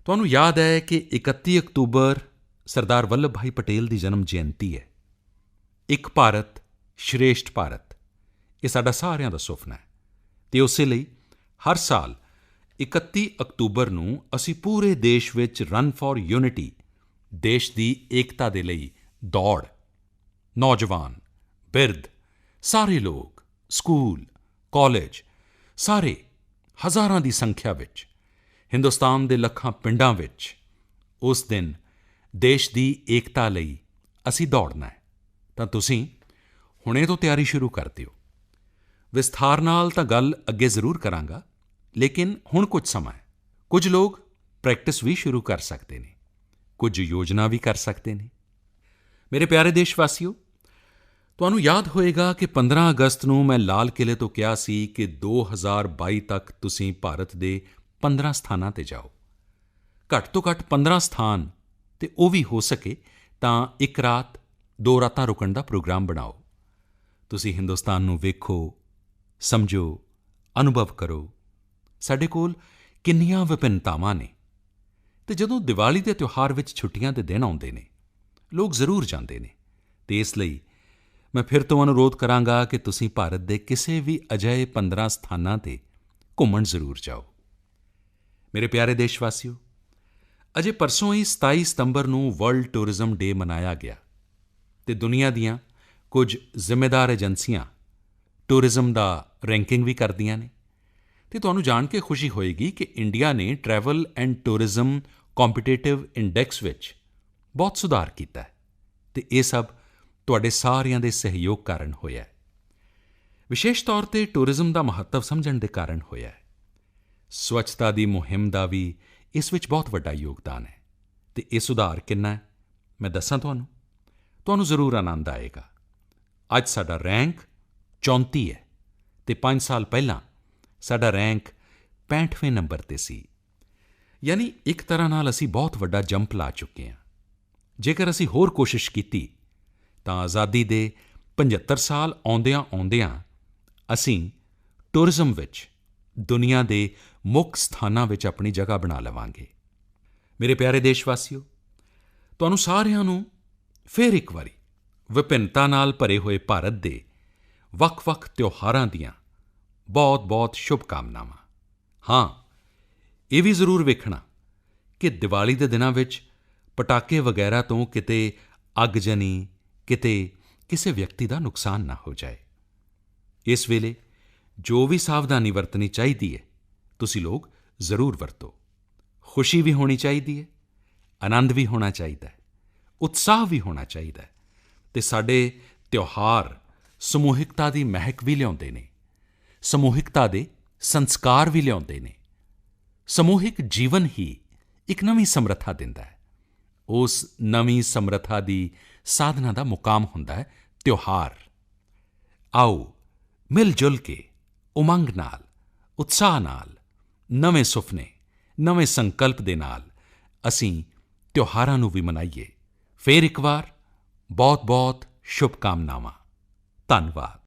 Speaker 1: ਤੁਹਾਨੂੰ ਯਾਦ ਹੈ ਕਿ 31 ਅਕਤੂਬਰ ਸਰਦਾਰ ਵੱਲਭ ਭਾਈ ਪਟੇਲ ਦੀ ਜਨਮ ਜਯੰਤੀ ਹੈ। ਇੱਕ ਭਾਰਤ ਸ਼੍ਰੇਸ਼ਠ ਭਾਰਤ, ਇਹ ਸਾਡਾ ਸਾਰਿਆਂ ਦਾ ਸੁਪਨਾ ਹੈ ਤੇ ਉਸੇ ਲਈ ਹਰ ਸਾਲ 31 ਅਕਤੂਬਰ ਨੂੰ ਅਸੀਂ ਪੂਰੇ ਦੇਸ਼ ਵਿੱਚ ਰਨ ਫਾਰ ਯੂਨਿਟੀ, ਦੇਸ਼ ਦੀ ਏਕਤਾ ਦੇ ਲਈ ਦੌੜ, ਨੌਜਵਾਨ, ਬਿਰਧ, ਸਾਰੇ ਲੋਕ, ਸਕੂਲ, ਕਾਲਜ, ਸਾਰੇ ਹਜ਼ਾਰਾਂ ਦੀ ਸੰਖਿਆ ਵਿੱਚ ਹਿੰਦੁਸਤਾਨ ਦੇ ਲੱਖਾਂ ਪਿੰਡਾਂ ਵਿੱਚ ਉਸ ਦਿਨ ਦੇਸ਼ ਦੀ ਏਕਤਾ ਲਈ ਅਸੀਂ ਦੌੜਨਾ ਹੈ। ਤਾਂ ਤੁਸੀਂ ਹੁਣੇ ਤੋਂ ਤਿਆਰੀ ਸ਼ੁਰੂ ਕਰ ਦਿਓ। ਵਿਸਥਾਰ ਨਾਲ ਤਾਂ ਗੱਲ ਅੱਗੇ ਜ਼ਰੂਰ ਕਰਾਂਗਾ, ਲੇਕਿਨ ਹੁਣ ਕੁਝ ਸਮਾਂ ਹੈ। ਕੁਝ ਲੋਕ ਪ੍ਰੈਕਟਿਸ ਵੀ ਸ਼ੁਰੂ ਕਰ ਸਕਦੇ ਨੇ, ਕੁਝ ਯੋਜਨਾ ਵੀ ਕਰ ਸਕਦੇ ਨੇ। ਮੇਰੇ ਪਿਆਰੇ ਦੇਸ਼ਵਾਸੀਓ, ਤੁਹਾਨੂੰ ਯਾਦ ਹੋਵੇਗਾ ਕਿ 15 ਅਗਸਤ ਨੂੰ ਮੈਂ ਲਾਲ ਕਿਲ੍ਹੇ ਤੋਂ ਕਿਹਾ ਸੀ ਕਿ 2022 ਤੱਕ ਤੁਸੀਂ ਭਾਰਤ ਦੇ 15 ਸਥਾਨਾਂ ਤੇ ਜਾਓ। ਘੱਟ ਤੋਂ ਘੱਟ 15 ਸਥਾਨ, ਤੇ ਉਹ ਵੀ ਹੋ ਸਕੇ ਤਾਂ ਇੱਕ ਰਾਤ 2 ਰਾਤਾਂ ਰੁਕਣ ਦਾ ਪ੍ਰੋਗਰਾਮ ਬਣਾਓ। ਤੁਸੀਂ ਹਿੰਦੁਸਤਾਨ ਨੂੰ ਵੇਖੋ, ਸਮਝੋ, ਅਨੁਭਵ ਕਰੋ। ਸਾਡੇ ਕੋਲ ਕਿੰਨੀਆਂ ਵਿਭਿੰਨਤਾਵਾਂ ਨੇ ਤੇ ਜਦੋਂ ਦੀਵਾਲੀ ਦੇ ਤਿਉਹਾਰ ਵਿੱਚ ਛੁੱਟੀਆਂ ਦੇ ਦਿਨ ਆਉਂਦੇ ਨੇ, ਲੋਕ ਜ਼ਰੂਰ ਜਾਂਦੇ ਨੇ ਤੇ ਇਸ ਲਈ ਮੈਂ ਫਿਰ ਤੋਂ ਅਨੁਰੋਧ ਕਰਾਂਗਾ ਕਿ ਤੁਸੀਂ ਭਾਰਤ ਦੇ ਕਿਸੇ ਵੀ ਅਜਿਹੇ 15 ਸਥਾਨਾਂ ਤੇ ਘੁੰਮਣ ਜ਼ਰੂਰ ਜਾਓ। ਮੇਰੇ ਪਿਆਰੇ ਦੇਸ਼ਵਾਸੀਓ, ਅਜੇ ਪਰਸੋਂ ਹੀ 27 ਸਤੰਬਰ ਨੂੰ ਵਰਲਡ ਟੂਰਿਜ਼ਮ ਡੇ ਮਨਾਇਆ ਗਿਆ ਤੇ ਦੁਨੀਆ ਦੀਆਂ ਕੁਝ ਜ਼ਿੰਮੇਦਾਰ ਏਜੰਸੀਆਂ ਟੂਰਿਜ਼ਮ ਦਾ ਰੈਂਕਿੰਗ ਵੀ ਕਰਦੀਆਂ ਨੇ ਤੇ ਤੁਹਾਨੂੰ ਜਾਣ ਕੇ ਖੁਸ਼ੀ ਹੋਏਗੀ ਕਿ ਇੰਡੀਆ ਨੇ travel and tourism competitive index ਵਿੱਚ ਬਹੁਤ ਸੁਧਾਰ ਕੀਤਾ ਹੈ ਤੇ ਇਹ ਸਭ ਤੁਹਾਡੇ ਸਾਰਿਆਂ ਦੇ ਸਹਿਯੋਗ ਕਾਰਨ ਹੋਇਆ ਹੈ। ਵਿਸ਼ੇਸ਼ ਤੌਰ ਤੇ ਟੂਰਿਜ਼ਮ ਦਾ ਮਹੱਤਵ ਸਮਝਣ ਦੇ ਕਾਰਨ ਹੋਇਆ ਹੈ। ਸਵੱਛਤਾ ਦੀ ਮੁਹਿੰਮ ਦਾ ਵੀ ਇਸ ਵਿੱਚ ਬਹੁਤ ਵੱਡਾ ਯੋਗਦਾਨ ਹੈ ਅਤੇ ਇਹ ਸੁਧਾਰ ਕਿੰਨਾ ਹੈ ਮੈਂ ਦੱਸਾਂ ਤੁਹਾਨੂੰ ਜ਼ਰੂਰ ਆਨੰਦ ਆਏਗਾ। ਅੱਜ ਸਾਡਾ ਰੈਂਕ 34 ਹੈ ਅਤੇ 5 ਸਾਲ ਪਹਿਲਾਂ ਸਾਡਾ ਰੈਂਕ 65ਵੇਂ ਨੰਬਰ 'ਤੇ ਸੀ। ਯਾਨੀ ਇੱਕ ਤਰ੍ਹਾਂ ਨਾਲ ਅਸੀਂ ਬਹੁਤ ਵੱਡਾ ਜੰਪ ਲਾ ਚੁੱਕੇ ਹਾਂ। ਜੇਕਰ ਅਸੀਂ ਹੋਰ ਕੋਸ਼ਿਸ਼ ਕੀਤੀ ਤਾਂ ਆਜ਼ਾਦੀ ਦੇ 75 ਸਾਲ ਆਉਂਦਿਆਂ ਅਸੀਂ ਟੂਰਿਜ਼ਮ ਵਿੱਚ ਦੁਨੀਆ ਦੇ ਮੁੱਖ ਸਥਾਨਾਂ ਵਿੱਚ ਆਪਣੀ ਜਗ੍ਹਾ ਬਣਾ ਲਵਾਂਗੇ। ਮੇਰੇ ਪਿਆਰੇ ਦੇਸ਼ਵਾਸੀਓ, ਤੁਹਾਨੂੰ ਸਾਰਿਆਂ ਨੂੰ ਫਿਰ ਇੱਕ ਵਾਰੀ ਵਿਭਿੰਨਤਾ ਨਾਲ ਭਰੇ ਹੋਏ ਭਾਰਤ ਦੇ ਵੱਖ-ਵੱਖ ਤਿਉਹਾਰਾਂ ਦੀਆਂ ਬਹੁਤ-ਬਹੁਤ ਸ਼ੁਭਕਾਮਨਾਵਾਂ। ਹਾਂ, ਇਹ ਵੀ ਜ਼ਰੂਰ ਵੇਖਣਾ ਕਿ ਦੀਵਾਲੀ ਦੇ ਦਿਨਾਂ ਵਿੱਚ ਪਟਾਕੇ ਵਗੈਰਾ ਤੋਂ ਕਿਤੇ ਅੱਗਜਨੀ, ਕਿਤੇ ਕਿਸੇ ਵਿਅਕਤੀ ਦਾ ਨੁਕਸਾਨ ਨਾ ਹੋ ਜਾਏ। ਇਸ ਵੇਲੇ ਜੋ ਵੀ ਸਾਵਧਾਨੀ ਵਰਤਣੀ ਚਾਹੀਦੀ ਹੈ ਤੁਸੀਂ ਲੋਕ ਜ਼ਰੂਰ ਵਰਤੋ। ਖੁਸ਼ੀ ਵੀ ਹੋਣੀ ਚਾਹੀਦੀ ਹੈ, ਆਨੰਦ ਵੀ ਹੋਣਾ ਚਾਹੀਦਾ ਹੈ, ਉਤਸ਼ਾਹ ਵੀ ਹੋਣਾ ਚਾਹੀਦਾ ਹੈ ਅਤੇ ਸਾਡੇ ਤਿਉਹਾਰ ਸਮੂਹਿਕਤਾ ਦੀ ਮਹਿਕ ਵੀ ਲਿਆਉਂਦੇ ਨੇ, ਸਮੂਹਿਕਤਾ ਦੇ ਸੰਸਕਾਰ ਵੀ ਲਿਆਉਂਦੇ ਨੇ। ਸਮੂਹਿਕ ਜੀਵਨ ਹੀ ਇੱਕ ਨਵੀਂ ਸਮਰੱਥਾ ਦਿੰਦਾ ਹੈ। ਉਸ ਨਵੀਂ ਸਮਰੱਥਾ ਦੀ ਸਾਧਨਾ ਦਾ ਮੁਕਾਮ ਹੁੰਦਾ ਹੈ ਤਿਉਹਾਰ। ਆਓ ਮਿਲ ਜੁਲ ਕੇ ਉਮੰਗ ਨਾਲ, ਉਤਸ਼ਾਹ ਨਾਲ, ਨਵੇਂ ਸੁਪਨੇ, ਨਵੇਂ ਸੰਕਲਪ ਦੇ ਨਾਲ ਅਸੀਂ ਤਿਉਹਾਰਾਂ ਨੂੰ ਵੀ ਮਨਾਈਏ। ਫਿਰ ਇੱਕ ਵਾਰ ਬਹੁਤ-ਬਹੁਤ ਸ਼ੁਭਕਾਮਨਾਵਾਂ। ਧੰਨਵਾਦ।